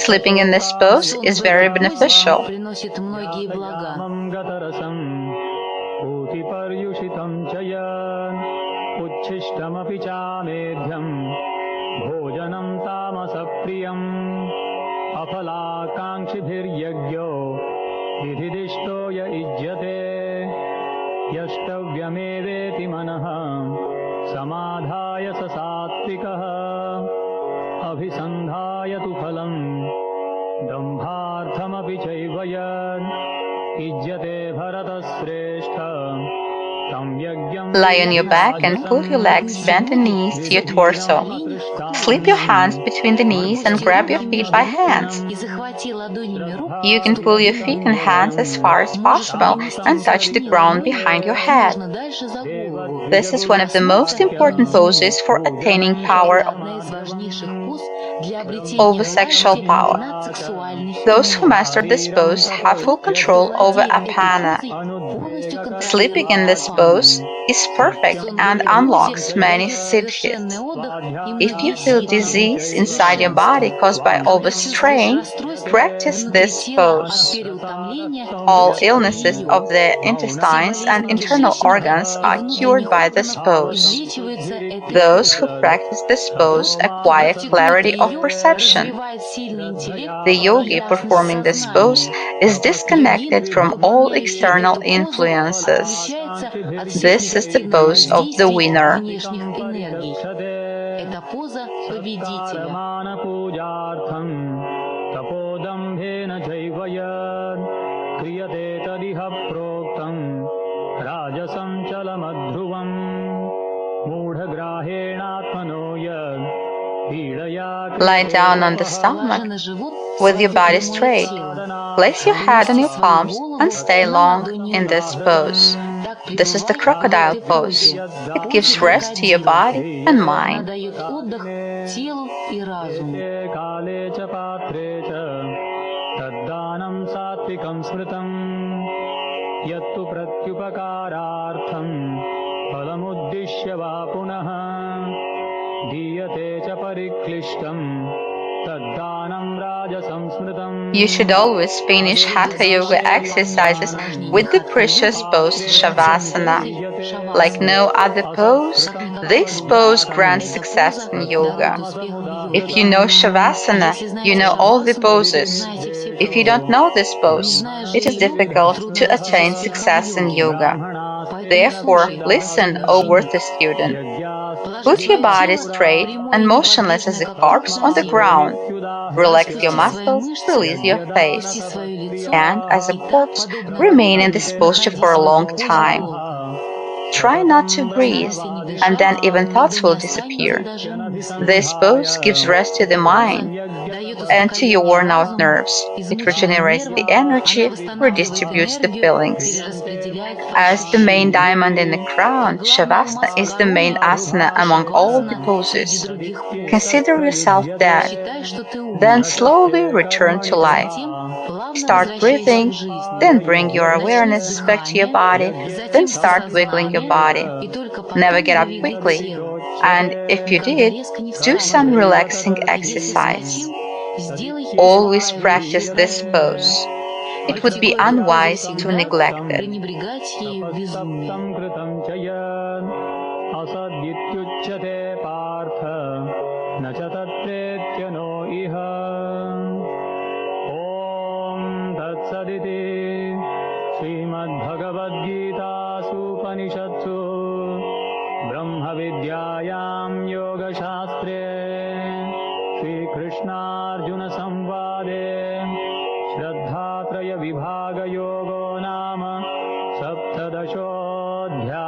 Sleeping in this pose is very beneficial. उच्छिष्टमपि चामेध्यं भोजनं तामसप्रियम् अफलाकाङ्क्षिभिर्यज्ञो विधिदिष्टो य युज्यते यष्टव्यमेवेति मनः समाधाय स सात्विकः अभिसन्धाय तु फलं दम्भार्थमपि चैव यद् युज्यते भरतश्रेष्ठ. Lie on your back and pull your legs, bend the knees to your torso. Slip your hands between the knees and grab your feet by hands. You can pull your feet and hands as far as possible and touch the ground behind your head. This is one of the most important poses for attaining power over sexual power. Those who master this pose have full control over apana. Sleeping in this pose is perfect and unlocks many siddhis. If you feel disease inside your body caused by overstrain, practice this pose. All illnesses of the intestines and internal organs are cured by this pose. Those who practice this pose acquire clarity of perception. The yogi performing this pose is disconnected from all external influences. This is the pose of the winner. Lie down on the stomach with your body straight. Place your head on your palms and stay long in this pose. This is the crocodile pose. It gives rest to your body and mind. Дает отдых телу и разуму. काले च पात्रे च तद्दानं सात्विकं स्मृतं यत्तु प्रत्युपकारार्थं फलमुद्दिश्य वा पुनः दीयते च परिक्लिष्टं तद्दानं राजसं स्मृतम्. You should always finish hatha yoga exercises with the precious pose Shavasana. Like no other pose, this pose grants success in yoga. If you know Shavasana, you know all the poses. If you don't know this pose, it is difficult to attain success in yoga. Therefore, listen, O worthy student. Put your body straight and motionless as a corpse on the ground. Relax your muscles, release your face. And as a corpse, remain in this posture for a long time. Try not to breathe, and then even thoughts will disappear. This pose gives rest to the mind and to your worn-out nerves. It regenerates the energy, redistributes the feelings. As the main diamond in the crown, Shavasana is the main asana among all the poses. Consider yourself dead. Then slowly return to life. Start breathing, then bring your awareness back to your body, then start wiggling your body. Never get up quickly, and if you did, do some relaxing exercise. Always practice this pose. It would be unwise to neglect it. असदित्युच्यते Partha न च तत्प्रेत्य no इह ॐ तत्सदिति श्रीमद्भगवद्गीतासूपनिषत्सु ब्रह्मविद्यायां योगशास्त्रे श्रीकृष्णार्जुनसंवादे श्रद्धात्रयविभागयोगो नाम सप्तदशोऽध्यायः।